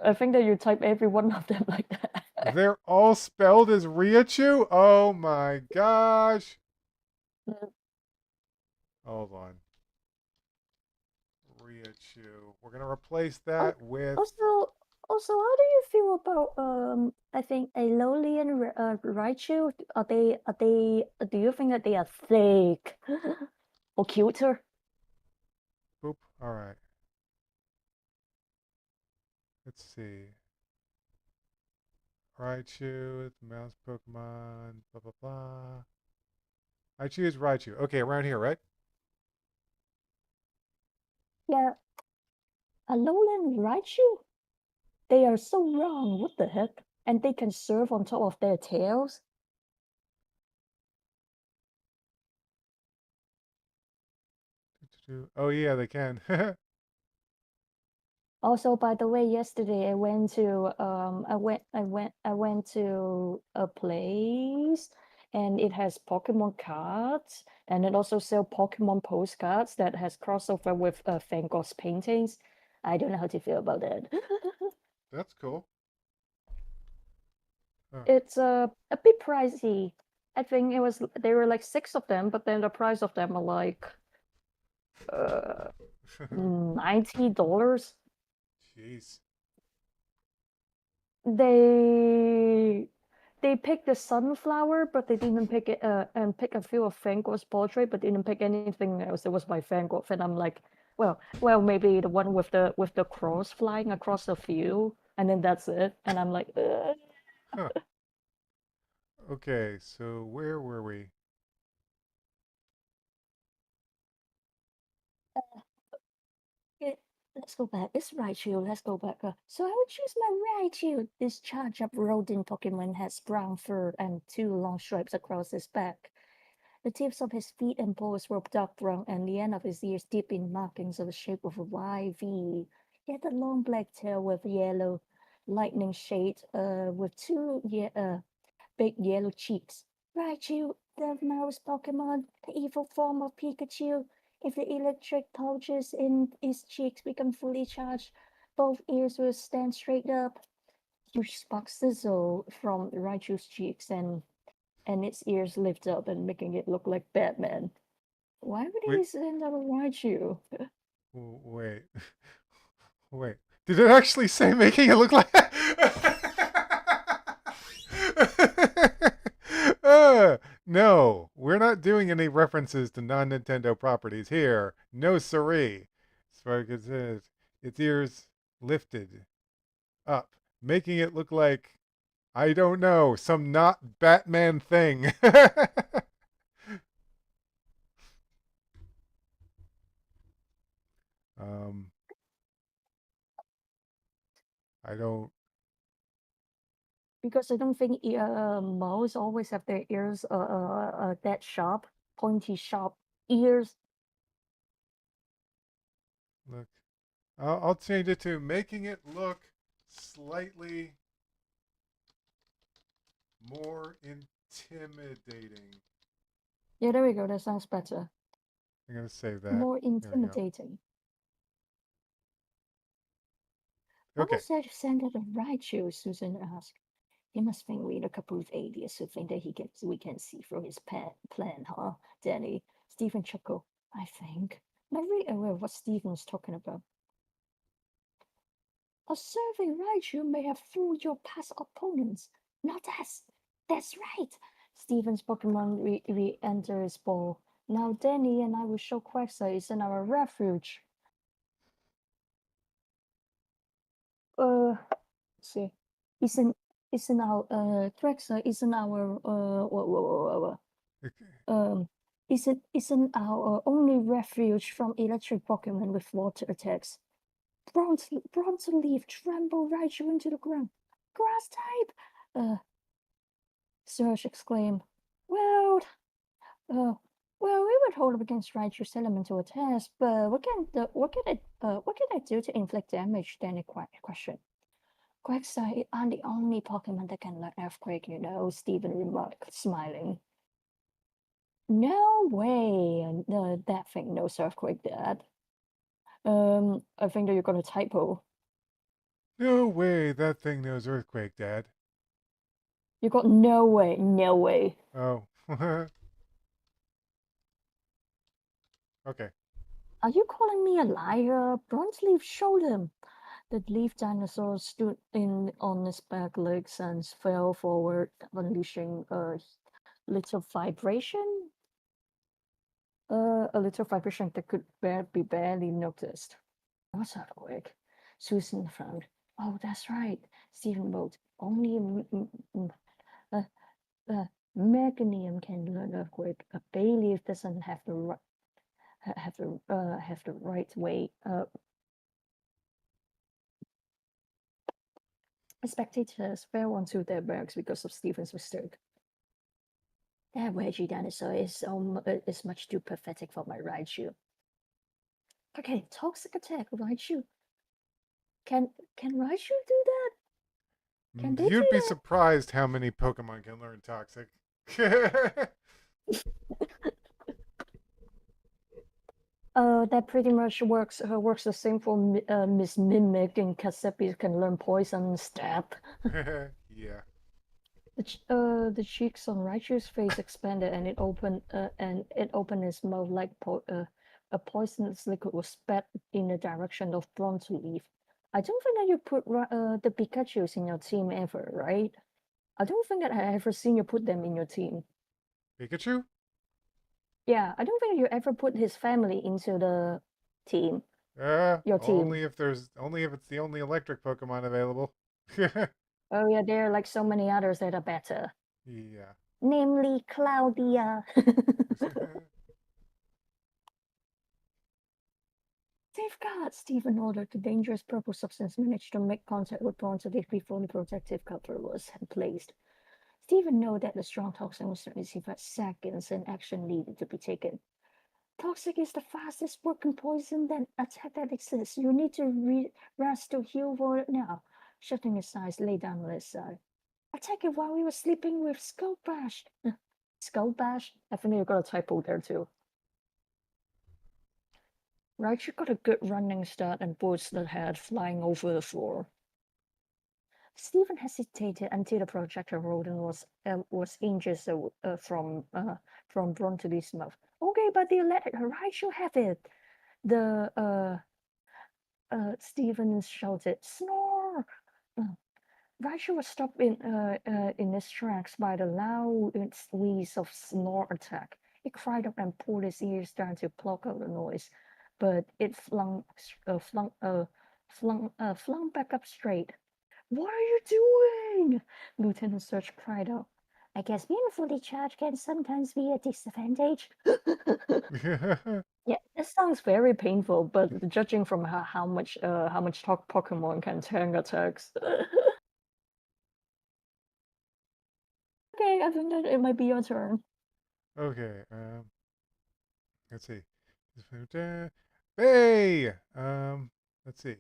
I think that you type every one of them like that. They're all spelled as Raichu? Oh my gosh. Hold on. Raichu. We're going to replace that with... Also, how do you feel about I think Alolan and Raichu? Do you think that they are fake or cuter? Boop. All right. Let's see. Raichu, it's mouse Pokemon, blah, blah, blah. I choose Raichu. Okay, around here, right? Yeah, Alolan and Raichu? They are so wrong, what the heck? And they can surf on top of their tails? Oh, yeah, they can. Also, by the way, yesterday I went to a place and it has Pokemon cards and it also sell Pokemon postcards that has crossover with Van Gogh's paintings. I don't know how to feel about that. That's cool. Oh. It's a bit pricey. I think there were like 6 of them, but then the price of them are like $90. Jeez. They picked the sunflower, but they didn't pick it and pick a few of Van Gogh's portrait, but didn't pick anything else. It was by Van Gogh, and I'm like, well, maybe the one with the cross flying across the field, and then that's it. And I'm like, Huh. Okay, so where were we? Let's go back. It's Raichu. Let's go back. So I would choose my Raichu. This charged-up rodent Pokemon has brown fur and 2 long stripes across his back. The tips of his feet and paws were dark brown, and the end of his ears deep in markings of the shape of a Y V. He had a long black tail with yellow lightning shade, with 2 big yellow cheeks. Raichu, the mouse Pokemon, the evil form of Pikachu. If the electric pulses in its cheeks become fully charged, both ears will stand straight up. Huge sparks sizzle from Raichu's cheeks and its ears lift up and making it look like Batman. Why would Wait, he send out a Raichu? wait, wait. Did it actually say making it look like? No, we're not doing any references to non-Nintendo properties here. No siree. As far as it says, its ears lifted up, making it look like, I don't know, some not Batman thing. um, I don't Because I don't think mouse always have their ears that sharp, pointy, sharp ears. look. I'll change it to making it look slightly more intimidating. Yeah, there we go. That sounds better. I'm gonna save that. More There we go. intimidating. What Okay. was that scent at the right shoe? Susan asked. He must think we're a couple of idiots who think that we can see through his plan, huh, Danny? Stephen chuckled. I think. Not really aware of what Stephen was talking about. A survey right you may have fooled your past opponents. Not us. That's right. Stephen's Pokemon re-enter his ball. Now Danny and I will show Quaxar is in our refuge. See, isn't isn't our Quaxar isn't our um isn't our only refuge from electric Pokemon with water attacks. Bronze leaf tremble Raichu into the ground. Grass type! Surge exclaimed. Well, uh, well, we would hold up against Raichu's elemental attacks, but what can I do to inflict damage? Danny questioned. Quagsire aren't the only Pokemon that can learn Earthquake, you know, Stephen remarked, smiling. No way, that thing knows Earthquake, Dad. I think that you're gonna typo. No way that thing knows earthquake, Dad. You got no way, no way. Oh. Okay. Are you calling me a liar? Bronzeleaf showed him. The leaf dinosaur stood in on its back legs and fell forward, unleashing little vibration. A little vibration that could be barely noticed. What's earthquake? Susan frowned. Oh, that's right. Stephen wrote. Only uh, Meganium can learn earthquake. A bay leaf doesn't have the have the right way. Spectators fell onto their backs because of Stephen's mistake. That wedgie dinosaur is much too pathetic for my Raichu. Okay, toxic attack, Raichu. Can Raichu do that? Can they do You'd be that? surprised how many Pokemon can learn toxic. That pretty much works the same for Miss Mimic, and Cassiepi can learn poison and stab. Yeah. The cheeks on Raichu's face expanded, and it opened its mouth like a poisonous liquid was spat in the direction of Bronzeleaf. I don't think that you put the Pikachu's in your team ever, right? I don't think that I ever seen you put them in your team. Pikachu? Yeah, I don't think you ever put his family into the team. Your team. Only if it's the only electric Pokemon available. Oh yeah, there are like so many others that are better. Yeah. Namely Claudia. Safeguard! Stephen ordered. The dangerous purple substance managed to make contact with Bronzeleaf before the protective cover was placed. Stephen knew that the strong toxin was received for seconds and action needed to be taken. Toxic is the fastest working poison that exists. You need to rest to heal for it now. Shutting his eyes, lay down on his side. Attack it while we were sleeping with Skull Bash. Skull Bash? I think you got a typo there too. Raichu got a good running start and bullets that had flying over the floor. Stephen hesitated until the projector rodent was inches from Brontelli's mouth. Okay, but they let Raichu have it. The Stephen shouted, "Snore!" Raichu was stopped in his tracks by the loud wheeze of Snore attack. He cried up and pulled his ears down to block out the noise, but it flung back up straight. What are you doing? Lieutenant Surge cried out. I guess being fully charged can sometimes be a disadvantage. Yeah, it sounds very painful, but judging from how much talk Pokemon can tank attacks. Okay, I think that it might be your turn. Okay, let's see. Bay! Let's see.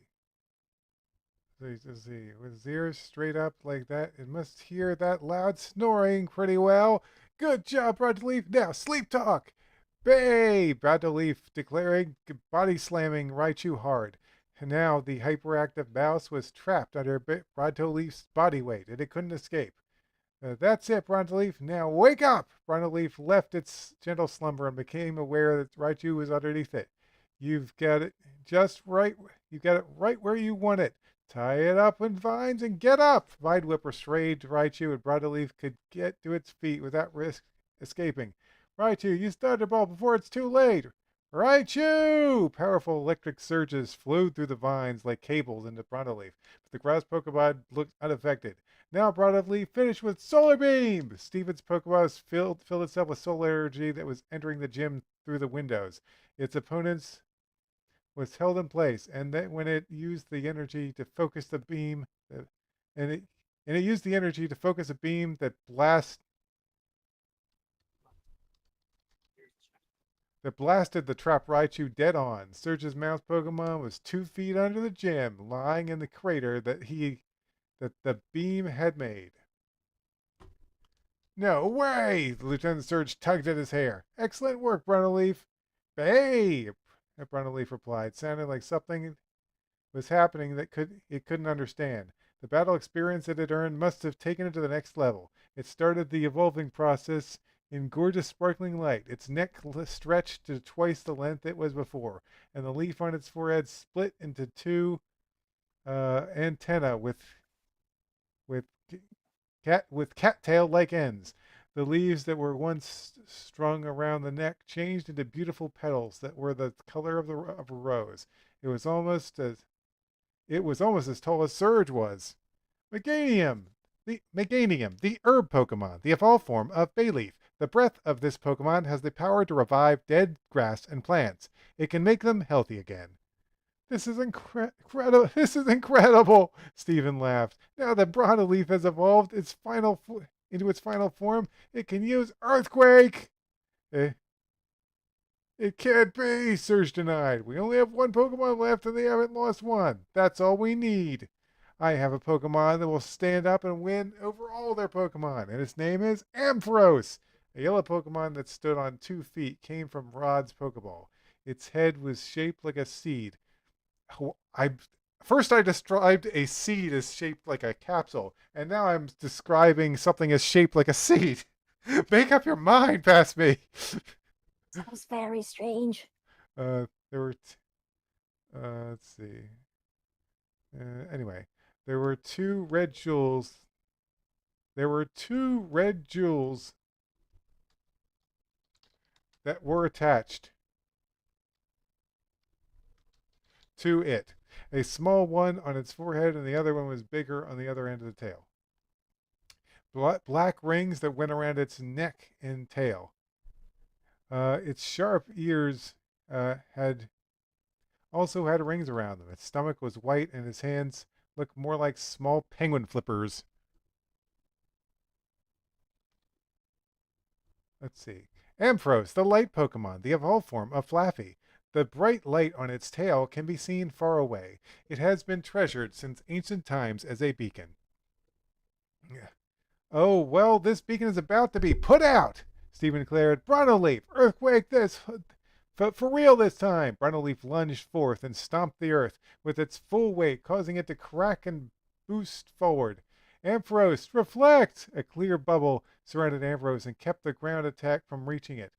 Let's see. With his ears straight up like that, it must hear that loud snoring pretty well. Good job, Broadleaf. Now, sleep talk. Bay! Broadleaf declaring, body slamming Raichu hard. And now the hyperactive mouse was trapped under Broadleaf's body weight, and it couldn't escape. That's it, Brontleaf. Now wake up! Brontleaf left its gentle slumber and became aware that Raichu was underneath it. You've got it just right. You got it right where you want it. Tie it up in vines and get up. Vine Whipper strayed Raichu, and Brontleaf could get to its feet without risk escaping. Raichu, use Thunderball before it's too late. Raichu! Powerful electric surges flew through the vines like cables into Brontleaf, but the grass Pokemon looked unaffected. Now Broadleaf finished with Solar Beam! Steven's Pokeball filled itself with solar energy that was entering the gym through the windows. Its opponents was held in place, and then when it used the energy to focus the beam, and it and it used the energy to focus a beam that blasted the trap Raichu dead on. Surge's mouse Pokemon was 2 feet under the gym, lying in the crater that the beam had made. No way! The Lieutenant Surge tugged at his hair. Excellent work, Bruneleaf. Babe! Bruneleaf replied, sounding like something was happening that it couldn't understand. The battle experience it had earned must have taken it to the next level. It started the evolving process in gorgeous sparkling light. Its neck stretched to twice the length it was before, and the leaf on its forehead split into two antennae with with cattail-like ends. The leaves that were once strung around the neck changed into beautiful petals that were the color of a rose. It was almost as tall as Surge was. Meganium, the herb Pokemon, the evolved form of Bayleaf. The breath of this Pokemon has the power to revive dead grass and plants. It can make them healthy again. This is incredible. This is incredible. Stephen laughed. Now that Brontoleaf has evolved into its final form, it can use Earthquake. Eh, it can't be, Surge denied. We only have one Pokemon left and they haven't lost one. That's all we need. I have a Pokemon that will stand up and win over all their Pokemon, and its name is Ampharos. A yellow Pokemon that stood on 2 feet came from Rod's Pokeball. Its head was shaped like a seed. I First I described a seed as shaped like a capsule, and now I'm describing something as shaped like a seed. Make up your mind, past me. Sounds very strange. There were, let's see. Anyway, there were two red jewels. There were two red jewels that were attached to it. A small one on its forehead, and the other one was bigger on the other end of the tail. Black rings that went around its neck and tail. Its sharp ears had also had rings around them. Its stomach was white, and its hands looked more like small penguin flippers. Let's see. Ampharos, the light Pokemon, the evolved form of Flaffy. The bright light on its tail can be seen far away. It has been treasured since ancient times as a beacon. Oh, well, this beacon is about to be put out, Stephen declared. Brontoleaf, earthquake this. For real this time. Brontoleaf lunged forth and stomped the earth with its full weight, causing it to crack and boost forward. Ampharos, reflect! A clear bubble surrounded Ampharos and kept the ground attack from reaching it.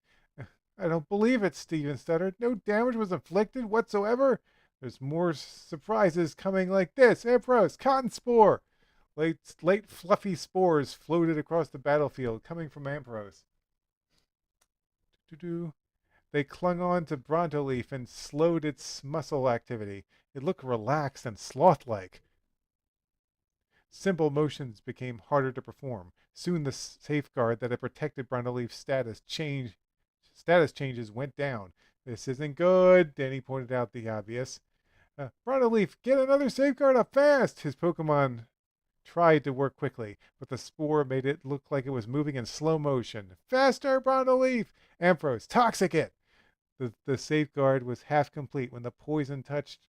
I don't believe it, Stephen stuttered. No damage was inflicted whatsoever. There's more surprises coming like this. Ampharos, Cotton Spore! Late fluffy spores floated across the battlefield, coming from Ampharos. They clung on to Brontoleaf and slowed its muscle activity. It looked relaxed and sloth-like. Simple motions became harder to perform. Soon the safeguard that had protected Brontoleaf's status changes went down. This isn't good. Danny pointed out the obvious. Brontoleaf, get another safeguard up fast! His Pokemon tried to work quickly, but the spore made it look like it was moving in slow motion. Faster, Brontoleaf! Ampharos, toxic it! The safeguard was half complete when the poison touched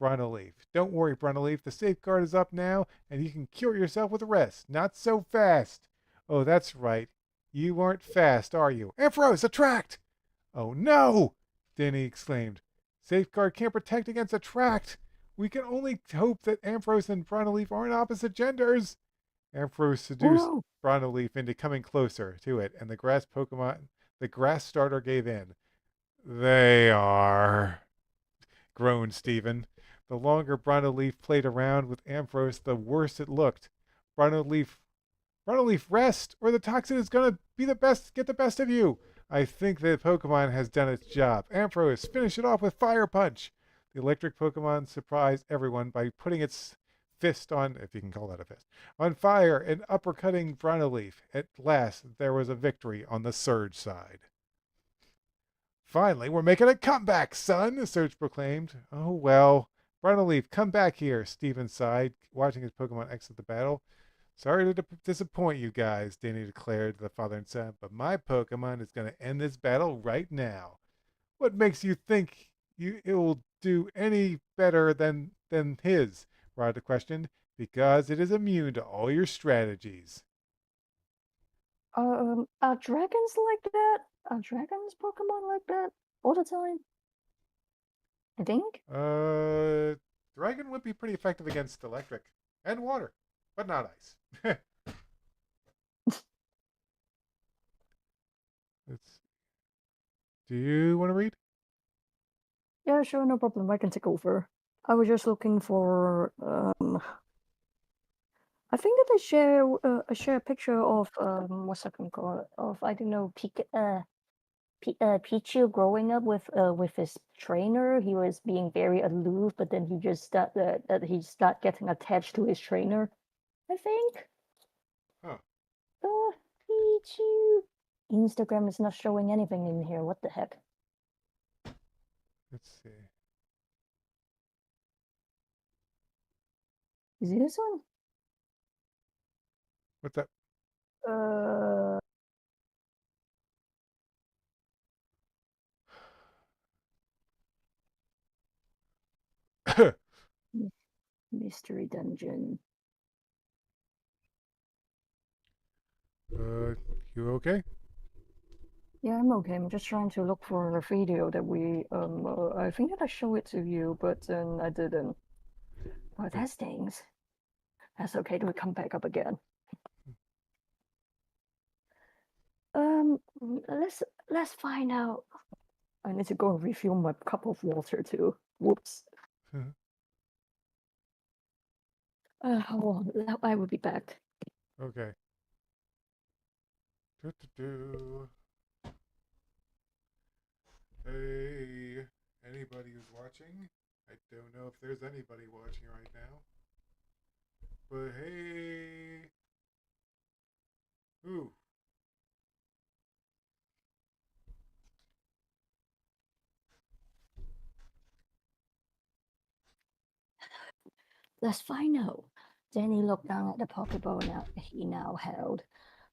Brontoleaf. Don't worry, Brontoleaf, the safeguard is up now, and you can cure yourself with rest. Not so fast. Oh, that's right. You aren't fast, are you? Ampharos, attract! Oh no! Danny exclaimed. Safeguard can't protect against attract. We can only hope that Ampharos and Brontoleaf aren't opposite genders. Ampharos Oh seduced no! Brontoleaf into coming closer to it, and the grass starter gave in. They are, groaned Stephen. The longer Brontoleaf played around with Ampharos, the worse it looked. Brontoleaf, Brontoleaf, rest, or the toxin is gonna get the best of you. I think the Pokemon has done its job. Ampharos, finish it off with Fire Punch. The electric Pokemon surprised everyone by putting its fist on, if you can call that a fist, on fire and uppercutting Brontoleaf. At last, there was a victory on the Surge side. Finally, we're making a comeback, son, Surge proclaimed. Oh, well. Brontoleaf, come back here, Steven sighed, watching his Pokemon exit the battle. Sorry to disappoint you guys, Danny declared to the father and son, but my Pokemon is going to end this battle right now. What makes you think it will do any better than his? Rada questioned. Because it is immune to all your strategies. Are dragons like that? Are dragons Pokemon like that all the time? I think. Dragon would be pretty effective against electric and water, but not ice. Let's, do you want to read? Yeah, sure, no problem. I can take over. I was just looking for I think that I share a picture of what's that called of I don't know Pichu growing up with his trainer. He was being very aloof, but then he just he start getting attached to his trainer. I think. Huh. Pichu. Instagram is not showing anything in here. What the heck? Let's see. Is it this one? What's that? Uh, mystery dungeon. You okay? Yeah, I'm okay. I'm just trying to look for a video that we I think that I showed it to you, but then I didn't. Oh, that stings. That's okay. Do we come back up again? Um, let's find out. I need to go and refill my cup of water too. Whoops. Hold on. I will be back. Okay. Do. Hey, anybody who's watching? I don't know if there's anybody watching right now. But hey. Ooh. Let's find out. Danny looked down at the Pokeball he now held.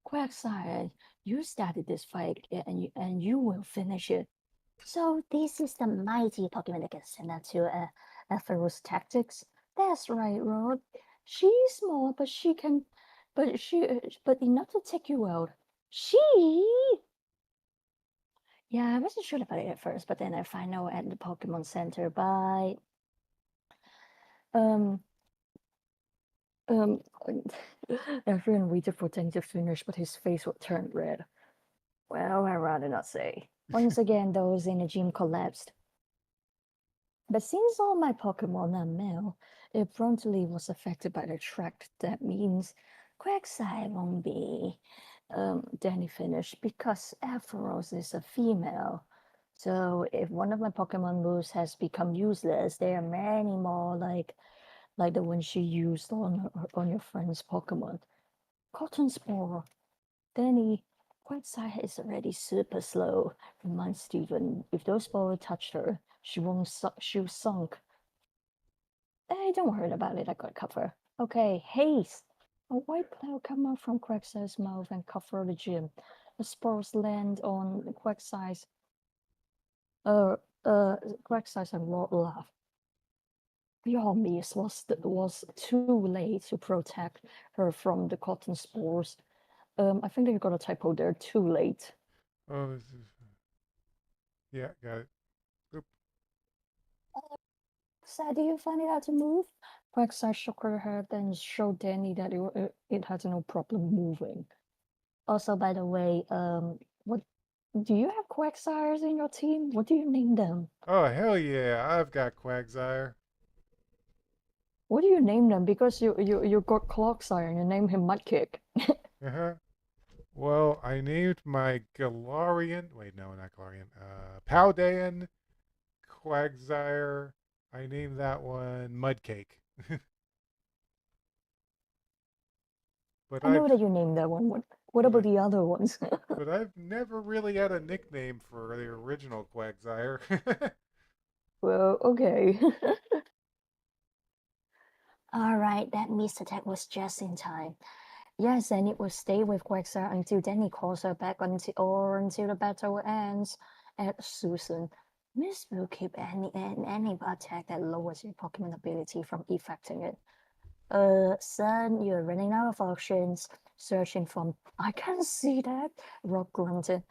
Quagsire, you started this fight and you will finish it. So this is the mighty Pokemon that can send out to Atheros Tactics. That's right, Rod. She's small, but she can, but enough to take you out. She? Yeah, I wasn't sure about it at first, but then I find out at the Pokemon Center by um um. Everyone waited for Danny to finish, but his face would turn red. Well, I'd rather not say. Once again, those in the gym collapsed. But since all my Pokemon are male, if Brontelli was affected by the tract, that means Quagsire won't be. Danny finished because Ampharos is a female. So if one of my Pokemon moves has become useless, there are many more like the one she used on your friend's Pokemon. Cotton Spore. Danny, Quagsire is already super slow, reminds Stephen. If those balls touched her, she'll sunk. Hey, don't worry about it, I got cover. Okay, haste! A white cloud come out from Quagsire's mouth and cover the gym. The spores land on Quagsire's uh Quagsire's and Lord laugh. The army was too late to protect her from the cotton spores. I think that you got a typo there. Too late. Oh, this is. Yeah, got it. Oop. So, do you find it hard to move? Quagsire shook her head and showed Danny that it had no problem moving. Also, by the way, what do you have Quagsires in your team? What do you name them? Oh, hell yeah. I've got Quagsire. What do you name them? Because you got Clocksire and you name him Mudkick. Uh-huh. Well, I named my Galarian. Wait, no, not Galarian. Paldean, Quagsire. I named that one Mudcake. but I know I've that you named that one. What but about I the other ones? but I've never really had a nickname for the original Quagsire. Well, okay. All right, that missed attack was just in time. Yes, and it will stay with Quagsire until Danny calls her back until the battle ends. At Susan, Miss will keep any attack that lowers your Pokemon ability from affecting it. Son, you're running out of options. Searching from I can't see that. Rock grunted.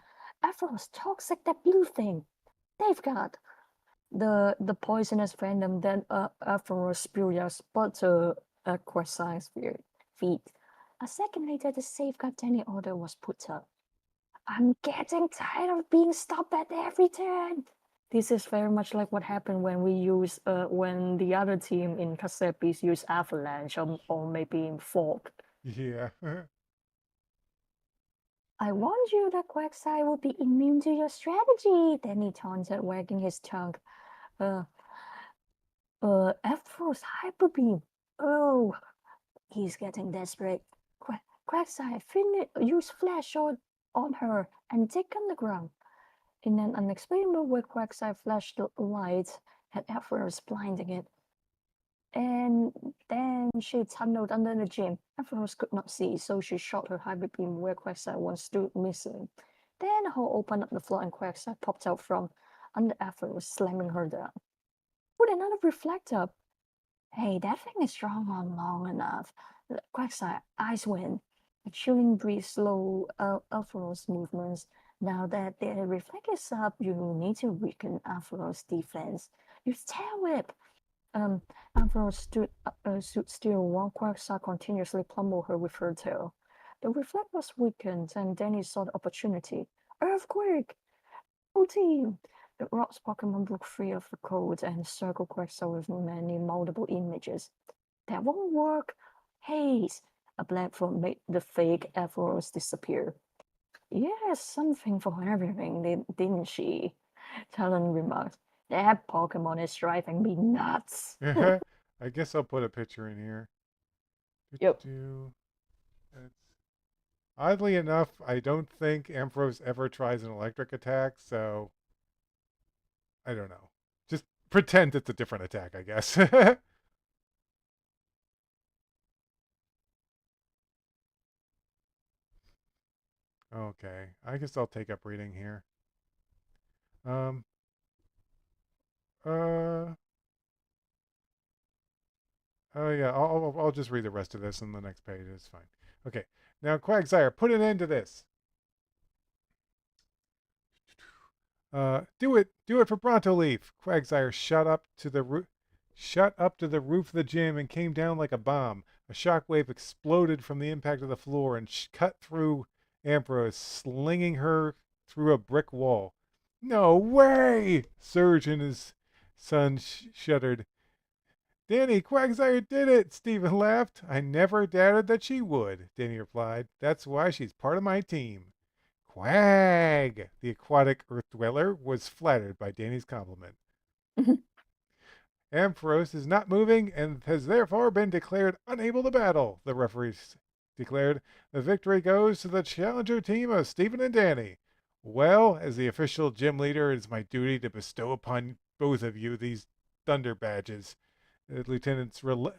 Afros toxic that blue thing. They've got the poisonous venom then Afros spurious butter Quagsire feet. A second later, the safeguard Danny order was put up. I'm getting tired of being stopped at every turn. This is very much like what happened when the other team in Casepis use Avalanche or maybe in Fog. yeah. I warned you that Quagsire would be immune to your strategy, Danny taunted, wagging his tongue. Uh, Afro's Hyper Beam. Oh, he's getting desperate. Quagsire use Flash Shot on her and take on the ground. In an unexplainable way, Quagsire flashed the light at Aphros, blinding it. And then she tunneled under the gym. Aphros could not see, so she shot her hybrid beam where Quagsire once stood missing. Then a hole opened up the floor and Quagsire popped out from under Aphros, slamming her down. With another reflector. Hey, that thing is strong on long enough. Quagsire, Ice Wind. A chilling breeze slow Aphros' movements. Now that the reflect is up, you need to weaken Aphros' defense. Use Tail Whip! Aphros stood still while Quagsire continuously pummeled her with her tail. The reflect was weakened, and Danny saw the opportunity. Earthquake! Oh, team! The Rock's Pokemon broke free of the code and circled Quagsire with many multiple images. That won't work! Haze! A platform made the fake Aphros disappear. Yes, something for everything, didn't she? Talon remarked. That Pokemon is driving me nuts. I guess I'll put a picture in here. Yep. That's oddly enough, I don't think Ampharos ever tries an electric attack, so I don't know. Just pretend it's a different attack, I guess. okay, I guess I'll take up reading here. Um, uh, oh yeah, I'll just read the rest of this on the next page. It's fine. Okay, now Quagsire, put an end to this. Do it for Brontoleaf. Quagsire shot up to the roof of the gym and came down like a bomb. A shockwave exploded from the impact of the floor and cut through Ambrose, slinging her through a brick wall. No way! Surge and his son shuddered. Danny, Quagsire did it! Stephen laughed. I never doubted that she would, Danny replied. That's why she's part of my team. Quag! The aquatic earth dweller was flattered by Danny's compliment. Ampharos is not moving and has therefore been declared unable to battle, the referee declared. The victory goes to the challenger team of Stephen and Danny. Well, as the official gym leader, it is my duty to bestow upon both of you these Thunder Badges. Lieutenant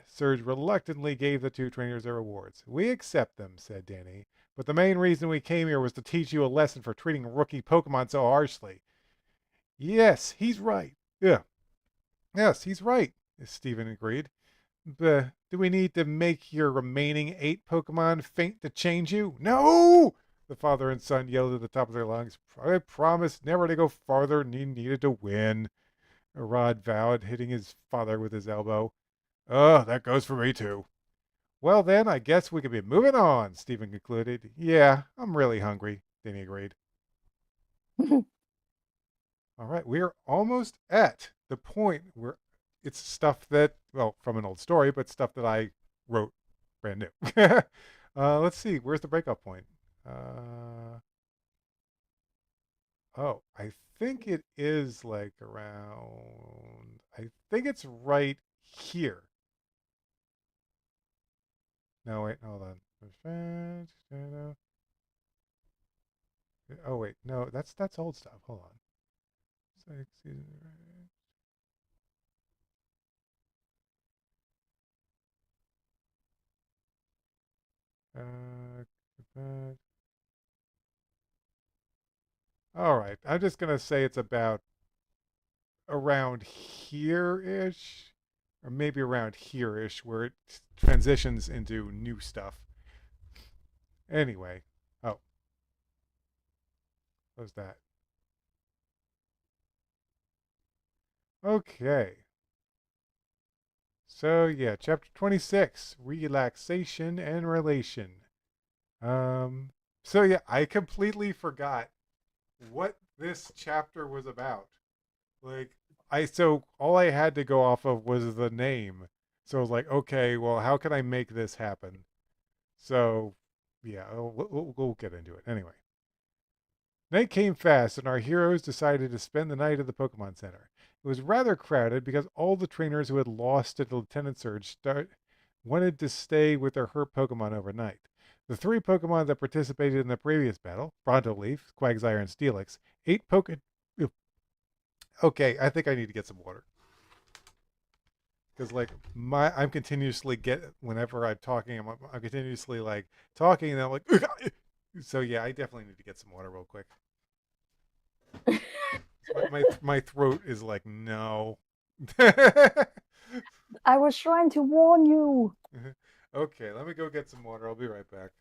Surge reluctantly gave the two trainers their rewards. We accept them, said Danny. But the main reason we came here was to teach you a lesson for treating rookie Pokemon so harshly. Yes, he's right. Yeah. Yes, he's right, Stephen agreed. Do we need to make your remaining 8 Pokemon faint to change you? No! The father and son yelled at the top of their lungs. I promised never to go farther than he needed to win. Rod vowed, hitting his father with his elbow. Oh, that goes for me too. Well, then, I guess we could be moving on, Stephen concluded. Yeah, I'm really hungry, Danny agreed. All right, we are almost at the point where it's stuff that, well, from an old story, but stuff that I wrote brand new. Let's see, where's the breakout point? Oh, I think it is like around, I think it's right here. No, wait, hold on. Oh, wait, no, that's old stuff. Hold on. Uh, all right, I'm just gonna say it's about around here-ish, or maybe around here-ish, where it transitions into new stuff. Anyway, oh, what was that? Okay, so yeah, chapter 26, relaxation and relation. Um, so yeah, I completely forgot what this chapter was about. Like, so all I had to go off of was the name. So I was like, okay, well, how can I make this happen? So, yeah, we'll get into it. Anyway, night came fast, and our heroes decided to spend the night at the Pokemon Center. It was rather crowded because all the trainers who had lost to Lieutenant Surge wanted to stay with their hurt Pokemon overnight. The 3 Pokemon that participated in the previous battle, Brontoleaf, Quagsire, and Steelix, ate Poke. Okay, I think I need to get some water because like I'm continuously whenever I'm talking, I'm continuously like talking, and I'm like, so yeah, I definitely need to get some water real quick. My throat is like no. I was trying to warn you. Okay, let me go get some water. I'll be right back.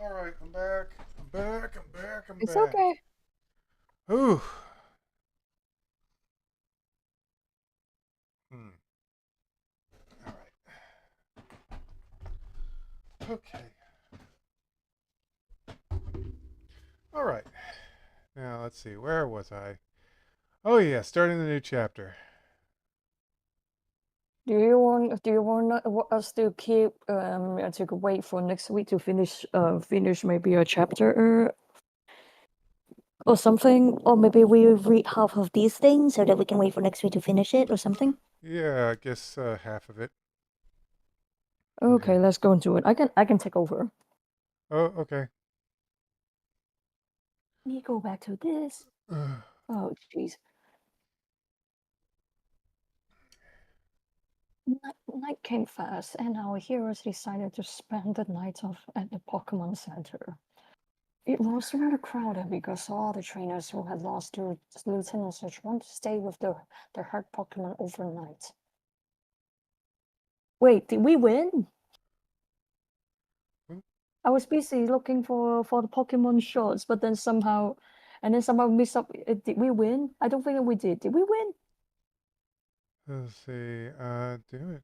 All right, I'm back. I'm back. I'm back. I'm It's back. okay. Ooh. Hmm. All right. Okay. All right. Now let's see. Where was I? Oh yeah, starting the new chapter. Do you want us to keep to wait for next week to finish maybe a chapter or something, or maybe we read half of these things so that we can wait for next week to finish it or something? Yeah, I guess half of it. Okay, Okay. let's go into it. I can take over. Oh, okay. Let me go back to this. Oh jeez. Night came fast, and our heroes decided to spend the night off at the Pokemon Center. It was rather crowded because all the trainers who had lost their lieutenants wanted to stay with their hurt Pokemon overnight. Wait, did we win? I was busy looking for the Pokemon shots, but then somehow missed up. Did we win? I don't think that we did. Did we win? Let's see. Do it.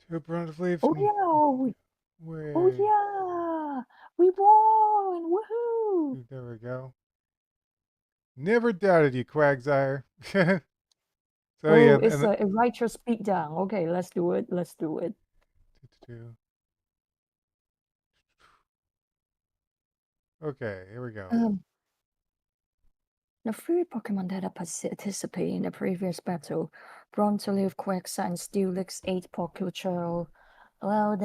Two Brunt leaf Oh and yeah! Oh way. yeah! We won! Woohoo! There we go. Never doubted you, Quagsire. So yeah, Oh, it's and a righteous beatdown. Okay, let's do it. Let's do it. okay, here we go. Um, the three Pokemon that have participated in the previous battle, Bronzolive, Quagsire, and Steelix ate Pokéchurl. While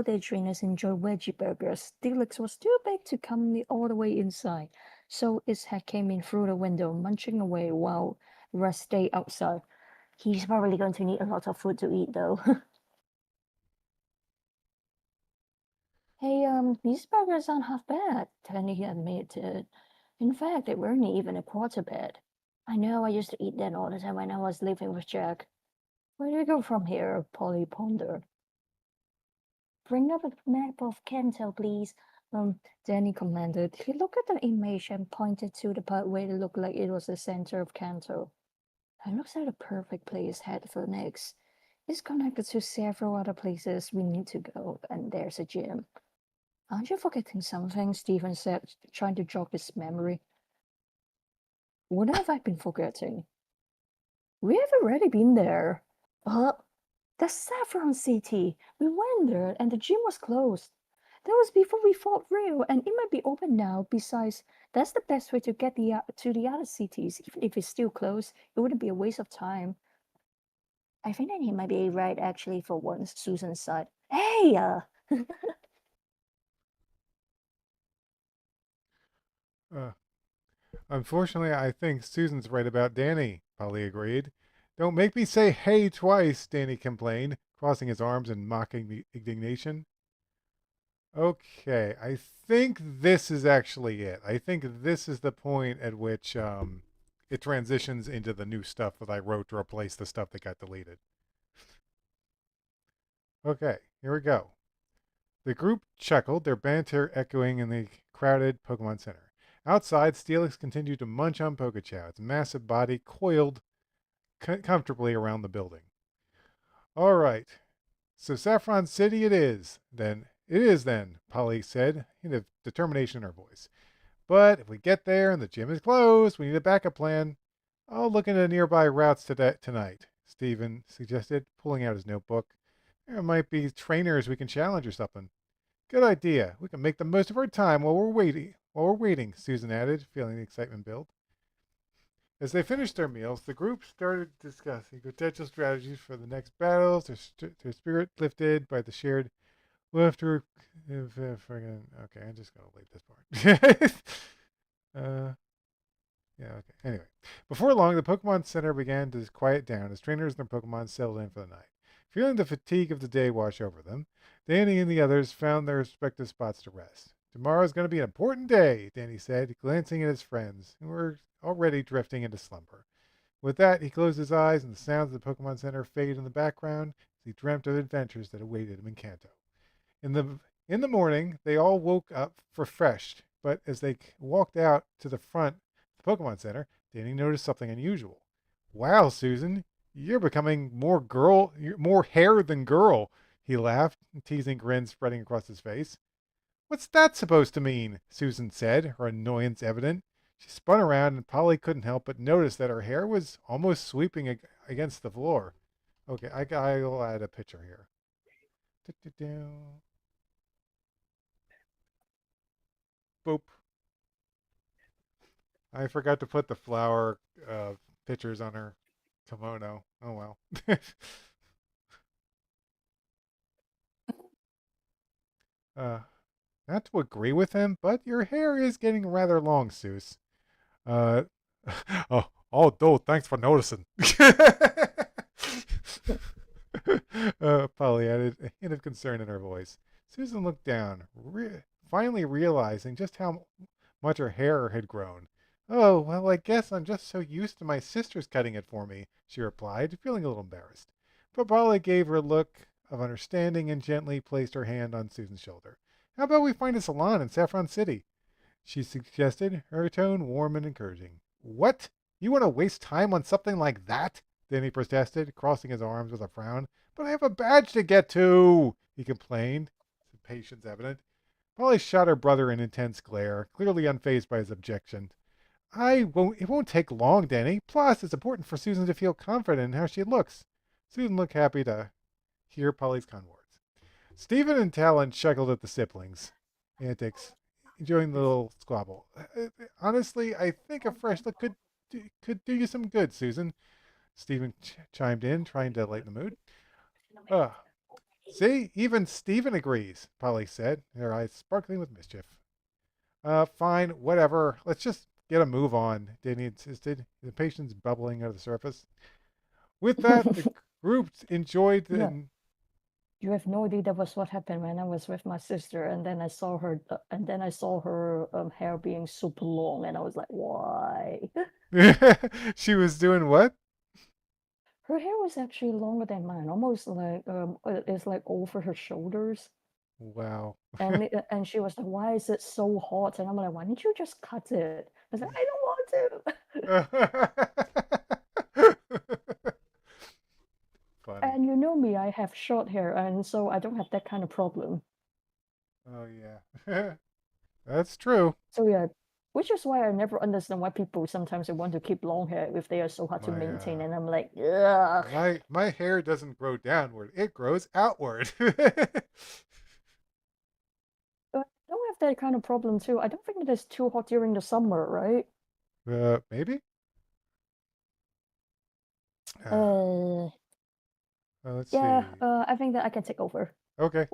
their trainers enjoyed veggie burgers, Steelix was too big to come all the way inside, so its head came in through the window, munching away while rest stayed outside. He's probably going to need a lot of food to eat, though. Hey, these burgers aren't half bad, Tenny admitted. In fact, they weren't even a quarter bad. I know I used to eat that all the time when I was living with Jack. Where do we go from here? Polly pondered. Bring up a map of Kanto, please. Danny commanded. He looked at the image and pointed to the part where it looked like it was the center of Kanto. It looks like a perfect place head for next. It's connected to several other places we need to go, and there's a gym. Aren't you forgetting something? Stephen said, trying to jog his memory. What have I been forgetting? We have already been there. Uh, the Saffron City. We went there and the gym was closed. That was before we fought Rio, and it might be open now. Besides, that's the best way to get to the other cities. Even if it's still closed, it wouldn't be a waste of time. I think that he might be right actually for once, Susan sighed. Hey, Uh, Unfortunately, I think Susan's right about Danny, Polly agreed. Don't make me say hey twice, Danny complained, crossing his arms in mocking indignation. Okay, I think this is actually it. I think this is the point at which it transitions into the new stuff that I wrote to replace the stuff that got deleted. Okay, here we go. The group chuckled, their banter echoing in the crowded Pokemon Center. Outside, Steelix continued to munch on Pokechow, its massive body coiled comfortably around the building. All right, so Saffron City it is, then. It is, then, Polly said, a hint of determination in her voice. But if we get there and the gym is closed, we need a backup plan. I'll look into nearby routes tonight, Stephen suggested, pulling out his notebook. There might be trainers we can challenge or something. Good idea. We can make the most of our time while we're waiting. Susan added, feeling the excitement build. As they finished their meals, the group started discussing potential strategies for the next battles. Their spirit lifted by the shared laughter. Okay, I'm just gonna leave this part. uh, yeah. Okay. Anyway, before long, the Pokemon Center began to quiet down as trainers and their Pokemon settled in for the night. Feeling the fatigue of the day wash over them, Danny and the others found their respective spots to rest. Tomorrow's going to be an important day, Danny said, glancing at his friends, who were already drifting into slumber. With that, he closed his eyes, and the sounds of the Pokemon Center faded in the background as he dreamt of adventures that awaited him in Kanto. In the morning, they all woke up refreshed, but as they walked out to the front of the Pokemon Center, Danny noticed something unusual. Wow, Susan, you're becoming more hair than girl, he laughed, a teasing grin spreading across his face. What's that supposed to mean? Susan said, her annoyance evident. She spun around, and Polly couldn't help but notice that her hair was almost sweeping against the floor. Okay, I'll add a picture here. Boop. I forgot to put the flower uh, pictures on her kimono. Oh well. uh, Not to agree with him, but your hair is getting rather long, Seuss. Uh, oh, thanks for noticing. Polly added, a hint of concern in her voice. Susan looked down, finally realizing just how much her hair had grown. Oh, well, I guess I'm just so used to my sisters cutting it for me, she replied, feeling a little embarrassed. But Polly gave her a look of understanding and gently placed her hand on Susan's shoulder. How about we find a salon in Saffron City? She suggested, her tone warm and encouraging. What? You want to waste time on something like that? Danny protested, crossing his arms with a frown. But I have a badge to get to, he complained, impatience evident. Polly shot her brother an intense glare, clearly unfazed by his objection. It won't take long, Danny. Plus, it's important for Susan to feel confident in how she looks. Susan looked happy to hear Polly's kind words. Stephen and Talon chuckled at the siblings' antics, enjoying the little squabble. Honestly, I think a fresh look could do you some good, Susan. Stephen chimed in, trying to lighten the mood. Uh, See, even Stephen agrees, Polly said, her eyes sparkling with mischief. Fine, whatever. Let's just get a move on, Danny insisted, his impatience bubbling out of the surface. With that, the group enjoyed Yeah. You have no idea that was what happened when I was with my sister, and then I saw her hair being super long, and I was like, why? She was doing what? Her hair was actually longer than mine, almost like it's like over her shoulders. Wow. And she was like, "Why is it so hot?" And I'm like, "Why didn't you just cut it?" I was like, "I don't want to." Funny. And you know me, I have short hair, and so I don't have that kind of problem. Oh yeah. That's true. So yeah, which is why I never understand why people sometimes they want to keep long hair if they are so hard to My maintain. And I'm like, ugh. my hair doesn't grow downward. It grows outward. But I don't have that kind of problem too. I don't think it is too hot during the summer, right? Maybe. Uh, Uh, let's yeah. see. I think that I can take over. Okay.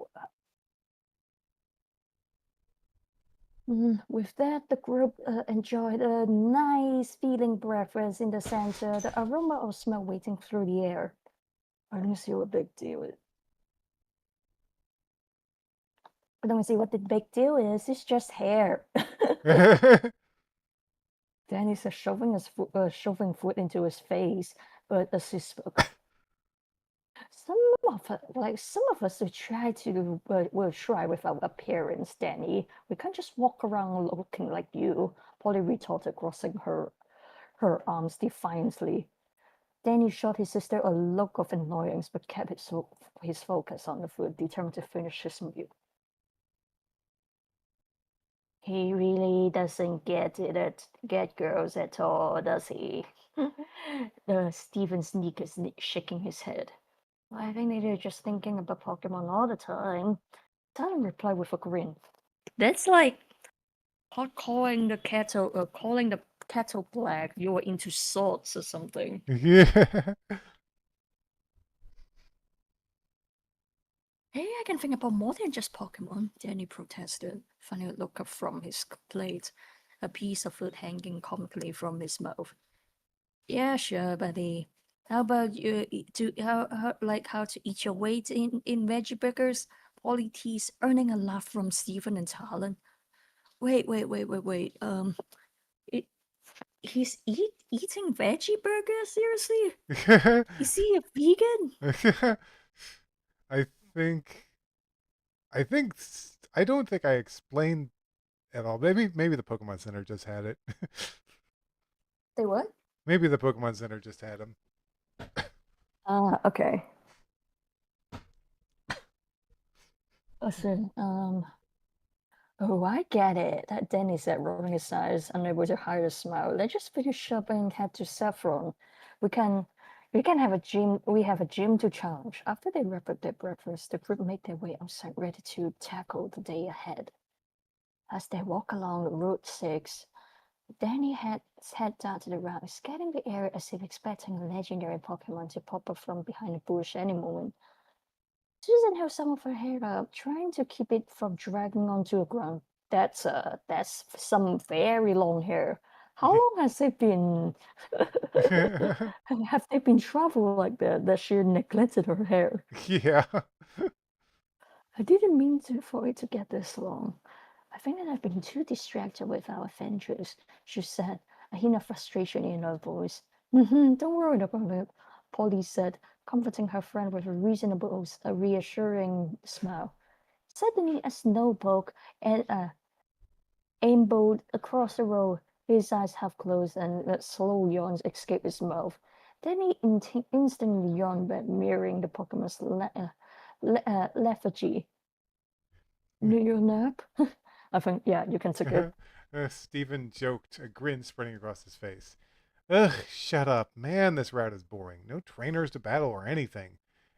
With that, the group enjoyed a nice feeling breakfast in the center, the aroma of smell wafting through the air. I don't see what big deal is. I don't see what the big deal is. It's just hair. Danny's shoving food into his face, but as he spoke, some of us will try with our appearance, Danny. We can't just walk around looking like you. Polly retorted, crossing her arms defiantly. Danny shot his sister a look of annoyance, but kept his focus on the food, determined to finish his meal. He really doesn't get girls at all, does he? Stephen sneakers shaking his head. I think they're just thinking about Pokemon all the time. Talon replied with a grin. That's like calling the kettle black. You're into salts or something. Yeah. Hey, I can think about more than just Pokemon, Danny protested, finding a look up from his plate, a piece of food hanging comically from his mouth. Yeah, sure, buddy. How about you how to eat your weight in veggie burgers? Polly teased, earning a laugh from Stephen and Talon. Wait. It, he's eating veggie burgers? Seriously? Is he a vegan? I think I don't think I explained at all. Maybe the Pokemon Center just had it. They what? Maybe the Pokemon Center just had them. Okay. Listen, oh, I get it. That Danny said, rolling his eyes, unable to hide a smile. Let's just finish up and head to Saffron. We can, we can have a gym. We have a gym to challenge. After they wrap up their breakfast, the group make their way outside, ready to tackle the day ahead. As they walk along Route 6, Danny heads head down to the route, scanning the area as if expecting a legendary Pokemon to pop up from behind a bush any moment. Susan held some of her hair up, trying to keep it from dragging onto the ground. That's some very long hair. How long has it been? Have they been traveling like that she neglected her hair? Yeah. I didn't mean for it to get this long. I think that I've been too distracted with our adventures, she said, a hint of frustration in her voice. Don't worry about it, Polly said, comforting her friend with a reassuring smile. Suddenly, a snowball and ambled across the road, his eyes half closed and a slow yawn escaped his mouth. Then he instantly yawned back, mirroring the Pokemon's lethargy. Need your nap? I think, yeah, you can take it. Stephen joked, a grin spreading across his face. Ugh, shut up. Man, this route is boring. No trainers to battle or anything.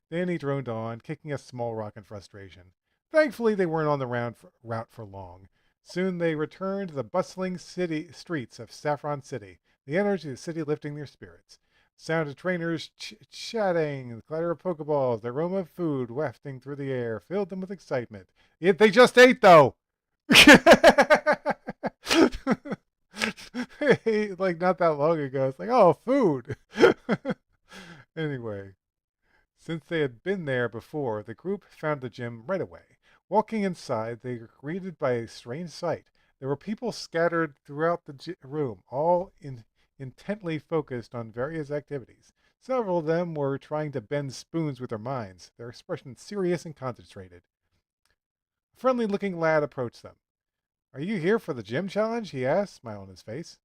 Then he droned on, kicking a small rock in frustration. Thankfully, they weren't on the route for long. Soon they returned to the bustling city streets of Saffron City, the energy of the city lifting their spirits. Sound of trainers chatting, the clatter of Pokeballs, the aroma of food wafting through the air filled them with excitement. Yet they just ate, though! Like not that long ago. It's like, oh, food. Anyway, Since they had been there before, the group found the gym right away. Walking inside, they were greeted by a strange sight. There were people scattered throughout the room, intently focused on various activities. Several of them were trying to bend spoons with their minds, their expressions serious and concentrated. A friendly looking lad approached them. Are you here for the gym challenge? He asked, smile on his face.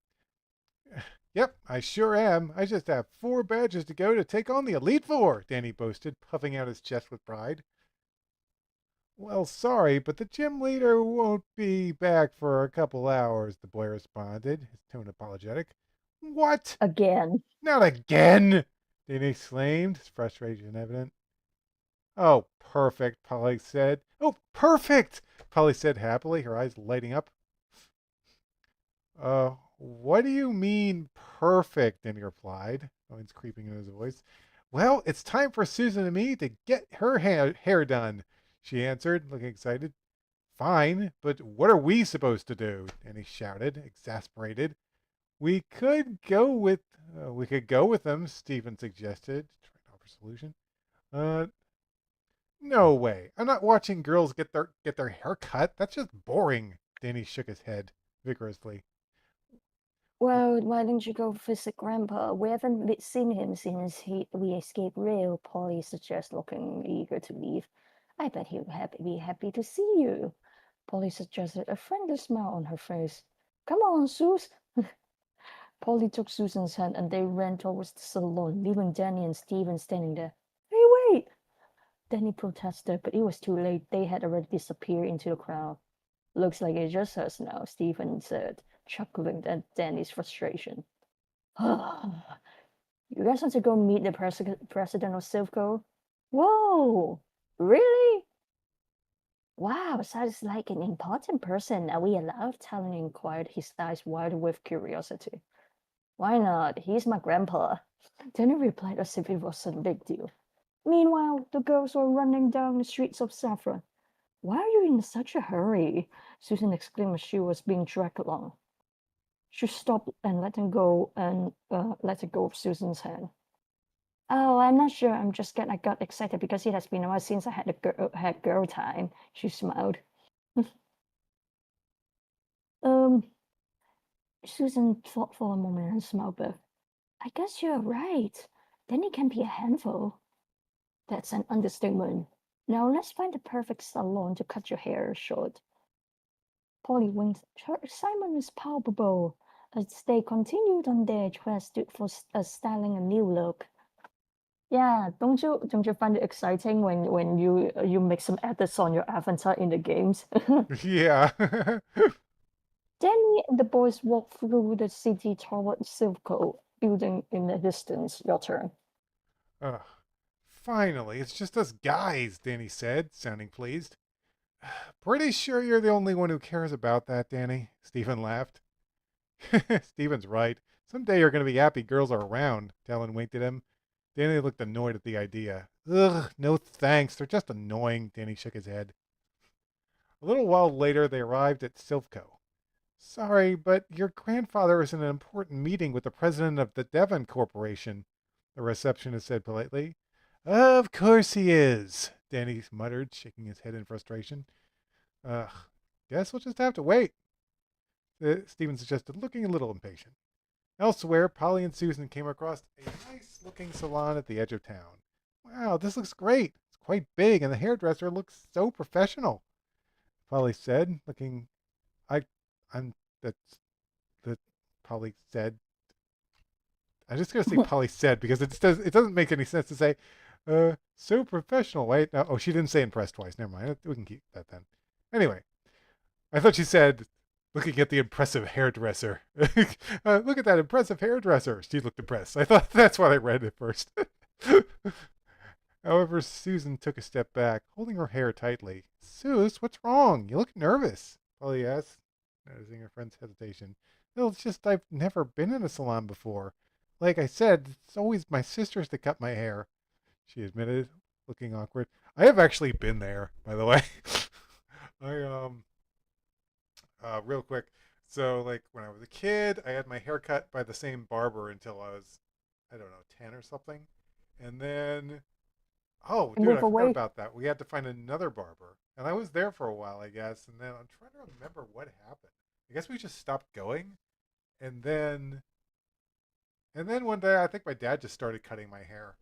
Yep, I sure am. I just have 4 badges to go to take on the Elite Four, Danny boasted, puffing out his chest with pride. Well, sorry, but the gym leader won't be back for a couple hours, the boy responded, his tone apologetic. What? Again. Not again! Danny exclaimed, his frustration evident. Oh, perfect, Polly said. Oh, perfect! Polly said happily, her eyes lighting up. What do you mean perfect? Danny replied, feelings creeping in his voice. Well, it's time for Susan and me to get her hair done, she answered, looking excited. Fine, but what are we supposed to do? Danny shouted, exasperated. We could go with them, Stephen suggested, trying to offer a solution. Uh, no way. I'm not watching girls get their hair cut. That's just boring. Danny shook his head vigorously. Well, why don't you go visit Grandpa? We haven't seen him since we escaped Rio, Polly suggests, looking eager to leave. I bet he'll be happy to see you. Polly suggested, a friendly smile on her face. Come on, Sus. Polly took Susan's hand and they ran towards the salon, leaving Danny and Stephen standing there. Hey, wait! Danny protested, but it was too late. They had already disappeared into the crowd. Looks like it's just us now, Stephen said, chuckling at Danny's frustration. You guys want to go meet the president of Silco? Whoa! Really? Wow, sounds like an important person. Are we allowed? Talon inquired, his eyes wide with curiosity. Why not? He's my grandpa. Danny replied as if it was a big deal. Meanwhile, the girls were running down the streets of Saffron. Why are you in such a hurry? Susan exclaimed as she was being dragged along. She stopped and let go of Susan's hand. Oh, I'm not sure. I got excited because it has been a while since I had girl time. She smiled. um, Susan thought for a moment and smiled back. I guess you're right. Then it can be a handful. That's an understatement. Now let's find the perfect salon to cut your hair short. Polly winked. Her excitement was palpable as they continued on their quest for styling a new look. Yeah, don't you find it exciting when you make some edits on your avatar in the games? Yeah. Danny and the boys walked through the city toward Silco building in the distance. Your turn. Ugh. Finally, it's just us guys, Danny said, sounding pleased. Pretty sure you're the only one who cares about that, Danny. Stephen laughed. Stephen's right. Someday you're going to be happy girls are around, Talon winked at him. Danny looked annoyed at the idea. Ugh, no thanks. They're just annoying, Danny shook his head. A little while later, they arrived at Silvco. Sorry, but your grandfather is in an important meeting with the president of the Devon Corporation, the receptionist said politely. Of course he is, Danny muttered, shaking his head in frustration. Ugh, guess we'll just have to wait, Stephen suggested, looking a little impatient. Elsewhere, Polly and Susan came across a nice-looking salon at the edge of town. Wow, this looks great. It's quite big, and the hairdresser looks so professional, Polly said, looking... I'm... That's... That Polly said. I'm just gonna say Polly said because it doesn't make any sense to say so professional. Wait, no, oh, she didn't say impressed twice. Never mind. We can keep that then. Anyway, I thought she said looking at the impressive hairdresser. Look at that impressive hairdresser. She looked impressed. I thought that's what I read at first. However, Susan took a step back, holding her hair tightly. Sus, what's wrong? You look nervous, Polly asked, noticing her friend's hesitation. No, it's just I've never been in a salon before. Like I said, it's always my sisters that cut my hair, she admitted, looking awkward. I have actually been there, by the way. Real quick. So, like, when I was a kid, I had my hair cut by the same barber until I was, I don't know, 10 or something. And then Oh, and dude, I move forgot away. about that. We had to find another barber. And I was there for a while, I guess. And then I'm trying to remember what happened. I guess we just stopped going. And then one day I think my dad just started cutting my hair.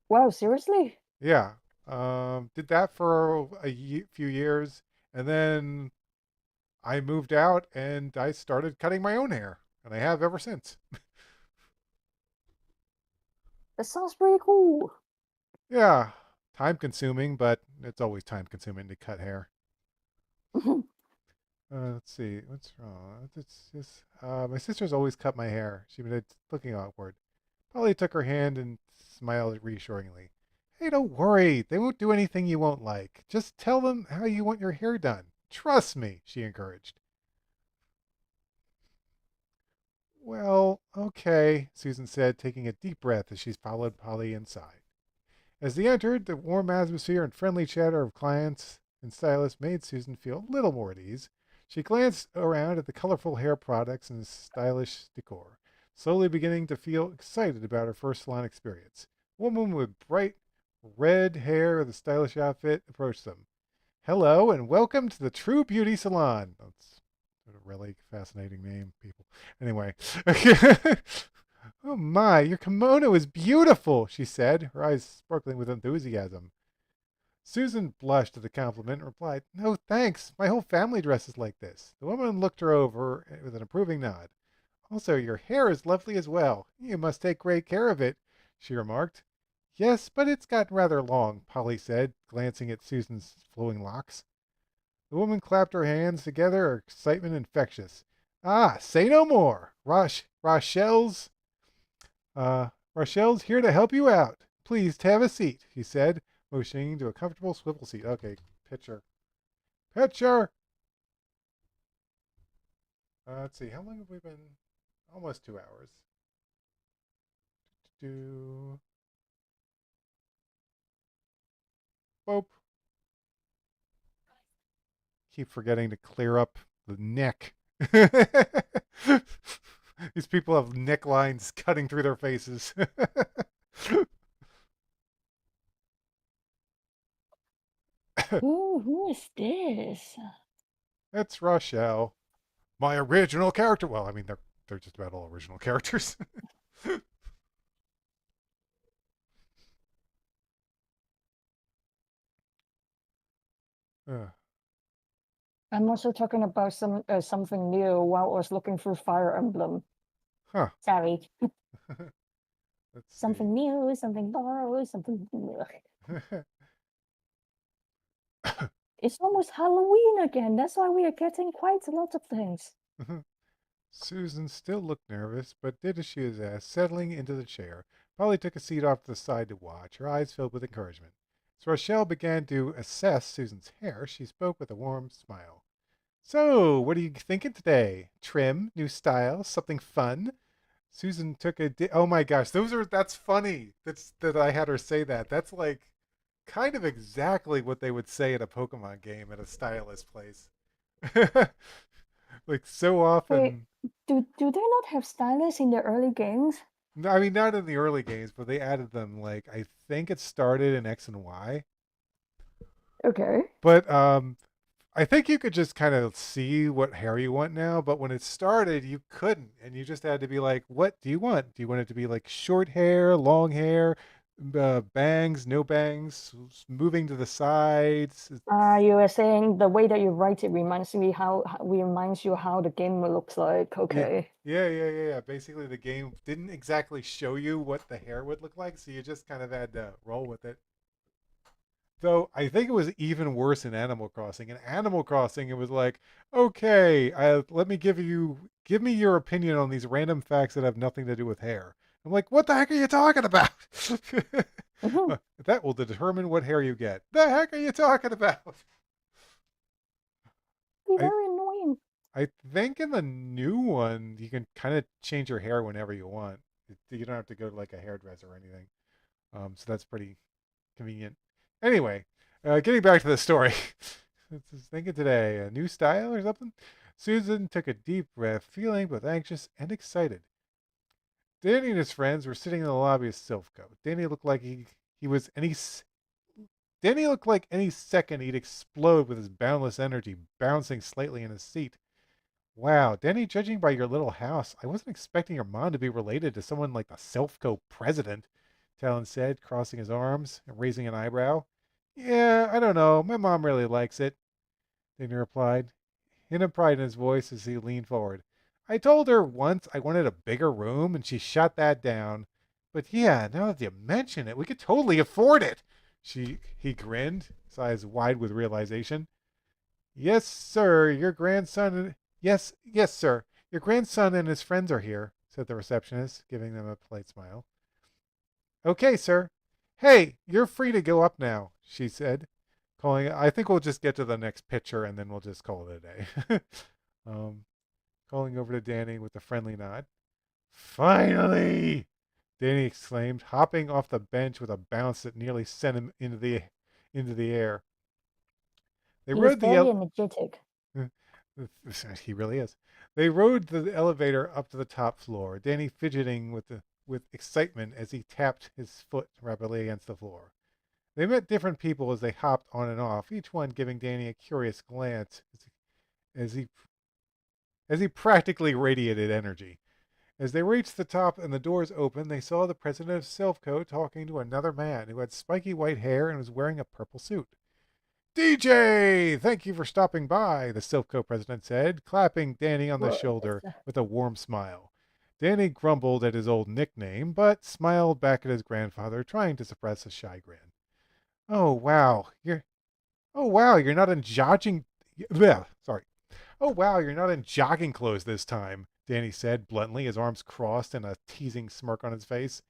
Wow, seriously? Yeah. Did that for few years. And then I moved out and I started cutting my own hair. And I have ever since. That sounds pretty cool. Yeah. Time consuming, but it's always time consuming to cut hair. Let's see. What's wrong? It's just my sister's always cut my hair. She was looking awkward. Polly took her hand and smiled reassuringly. Hey, don't worry. They won't do anything you won't like. Just tell them how you want your hair done. Trust me, she encouraged. Well, okay, Susan said, taking a deep breath as she followed Polly inside. As they entered, the warm atmosphere and friendly chatter of clients and stylists made Susan feel a little more at ease. She glanced around at the colorful hair products and stylish decor, slowly beginning to feel excited about her first salon experience. A woman with bright red hair and a stylish outfit approached them. Hello and welcome to the True Beauty Salon. That's a really fascinating name, people. Anyway. Oh my, your kimono is beautiful, she said, her eyes sparkling with enthusiasm. Susan blushed at the compliment and replied, No, thanks. My whole family dresses like this. The woman looked her over with an approving nod. Also, your hair is lovely as well. You must take great care of it, she remarked. Yes, but it's gotten rather long, Polly said, glancing at Susan's flowing locks. The woman clapped her hands together, her excitement infectious. Ah, say no more. Rochelle's here to help you out. Please have a seat, he said, motioning to a comfortable swivel seat. Okay, picture. Picture! Let's see, how long have we been? Almost 2 hours. Do boop. Keep forgetting to clear up the neck. These people have necklines cutting through their faces. Who is this? That's Rochelle, my original character. Well, I mean, they're just about all original characters. uh, I'm also talking about something new while I was looking through Fire Emblem. huh. Sorry. Let's see. Something new, something borrowed, something new. It's almost Halloween again. That's why we are getting quite a lot of things. Susan still looked nervous, but did as she was asked, settling into the chair. Polly took a seat off to the side to watch, her eyes filled with encouragement. As Rochelle began to assess Susan's hair, she spoke with a warm smile. So, what are you thinking today? Trim, new style, something fun? Susan took oh my gosh, that's funny. That I had her say that. That's like kind of exactly what they would say at a Pokemon game at a stylist place. Like so Wait, often. do they not have stylists in the early games? No, I mean not in the early games, but they added them. Like I think it started in X and Y, Okay. but I think you could just kind of see what hair you want now. But when it started, you couldn't, and you just had to be like, "What do you want? Do you want it to be like short hair, long hair, bangs, no bangs, moving to the sides?" You were saying the way that you write it reminds you how the game looks like. Yeah. Okay. Yeah. Basically, the game didn't exactly show you what the hair would look like, so you just kind of had to roll with it. Though I think it was even worse in Animal Crossing. In Animal Crossing, it was like, okay, let me give me your opinion on these random facts that have nothing to do with hair. I'm like, what the heck are you talking about? Mhm. That will determine what hair you get. The heck are you talking about? Be I very annoying. I think in the new one you can kind of change your hair whenever you want. You don't have to go to like a hairdresser or anything. So that's pretty convenient. Anyway, getting back to the story. Just thinking today, a new style or something? Susan took a deep breath, feeling both anxious and excited. Danny and his friends were sitting in the lobby of Silphco. Danny looked like he was any Danny looked like any second he'd explode with his boundless energy, bouncing slightly in his seat. Wow, Danny, judging by your little house, I wasn't expecting your mom to be related to someone like the Selfco president, Talon said, crossing his arms and raising an eyebrow. Yeah, I don't know. My mom really likes it, Danny replied, hint of pride in his voice as he leaned forward. I told her once I wanted a bigger room, and she shut that down. But yeah, now that you mention it, we could totally afford it. He grinned, his eyes wide with realization. Yes, sir. Your grandson. Yes, sir. Your grandson and his friends are here, said the receptionist, giving them a polite smile. Okay, sir. Hey, you're free to go up now, she said, calling. I think we'll just get to the next picture and then we'll just call it a day. um, calling over to Danny with a friendly nod. Finally! Danny exclaimed, hopping off the bench with a bounce that nearly sent him into the air. They He is rode the very el- energetic. He really is. They rode the elevator up to the top floor, Danny fidgeting with excitement as he tapped his foot rapidly against the floor. They met different people as they hopped on and off, each one giving Danny a curious glance as he as he practically radiated energy. As they reached the top and the doors opened, they saw the president of Silphco talking to another man who had spiky white hair and was wearing a purple suit. DJ, thank you for stopping by, the Silphco president said, clapping Danny on the Well, shoulder with a warm smile. Danny grumbled at his old nickname, but smiled back at his grandfather, trying to suppress a shy grin. Oh wow, you're not in jogging. Bleh, sorry. Oh wow, you're not in jogging clothes this time, Danny said bluntly, his arms crossed and a teasing smirk on his face.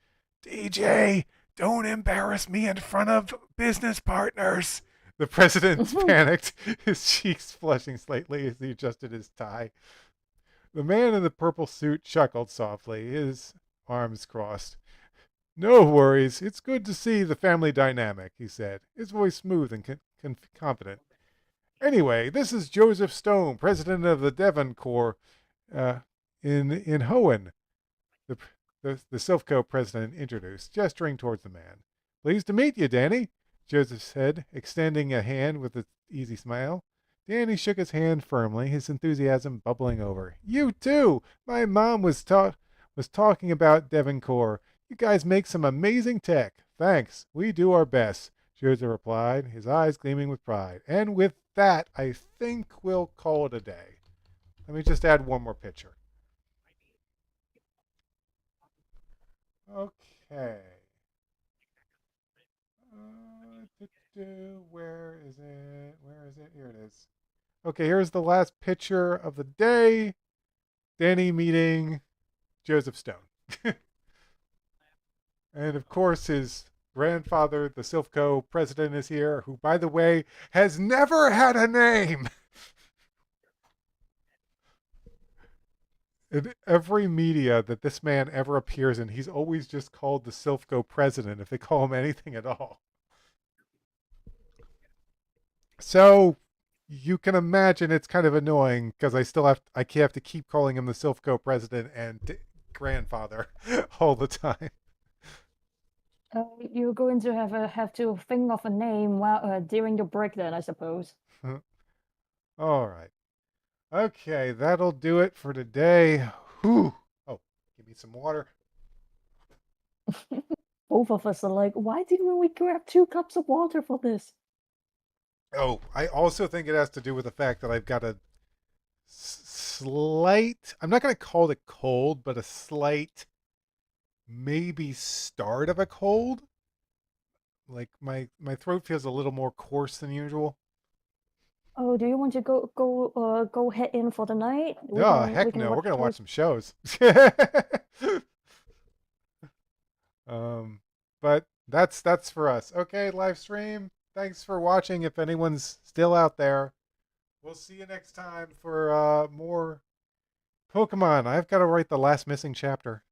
DJ, don't embarrass me in front of business partners. The president panicked, his cheeks flushing slightly as he adjusted his tie. The man in the purple suit chuckled softly, his arms crossed. No worries. It's good to see the family dynamic, he said, his voice smooth and confident. Anyway, this is Joseph Stone, president of the Devon Corps uh, in Hoenn, the, the Silphco president introduced, gesturing towards the man. Pleased to meet you, Danny, Joseph said, extending a hand with an easy smile. Danny shook his hand firmly, his enthusiasm bubbling over. You too! My mom was talking about Devon Corps. You guys make some amazing tech. Thanks. We do our best, Joseph replied, his eyes gleaming with pride. And with that, I think we'll call it a day. Let me just add one more picture. Okay. Where is it? Where is it? Here it is. Okay, here's the last picture of the day. Danny meeting Joseph Stone. And of course, his grandfather, the Silphco president, is here, who, by the way, has never had a name. In every media that this man ever appears in, he's always just called the Silphco president if they call him anything at all. So you can imagine it's kind of annoying because I have to keep calling him the Silphco president and grandfather all the time. You're going to have to think of a name while during the break then, I suppose. All right. Okay, that'll do it for today. Whew. Oh, give me some water. Both of us are like, why didn't we grab 2 cups of water for this? Oh, I also think it has to do with the fact that I've got a slight, I'm not going to call it cold, but a slight, maybe start of a cold. Like my throat feels a little more coarse than usual. Oh, do you want to go head in for the night? We Oh, can we heck can no. We're watch going to watch those. some shows. um, but that's for us. Okay, live stream. Thanks for watching. If anyone's still out there, we'll see you next time for more Pokemon. I've got to write the last missing chapter.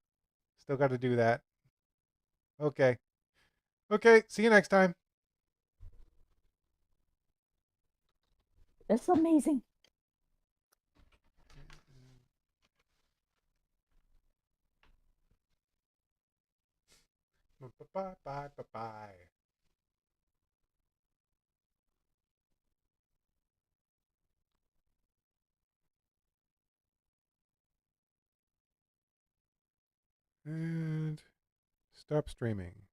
Still got to do that. Okay. Okay, see you next time. That's amazing. Bye bye bye bye. And stop streaming.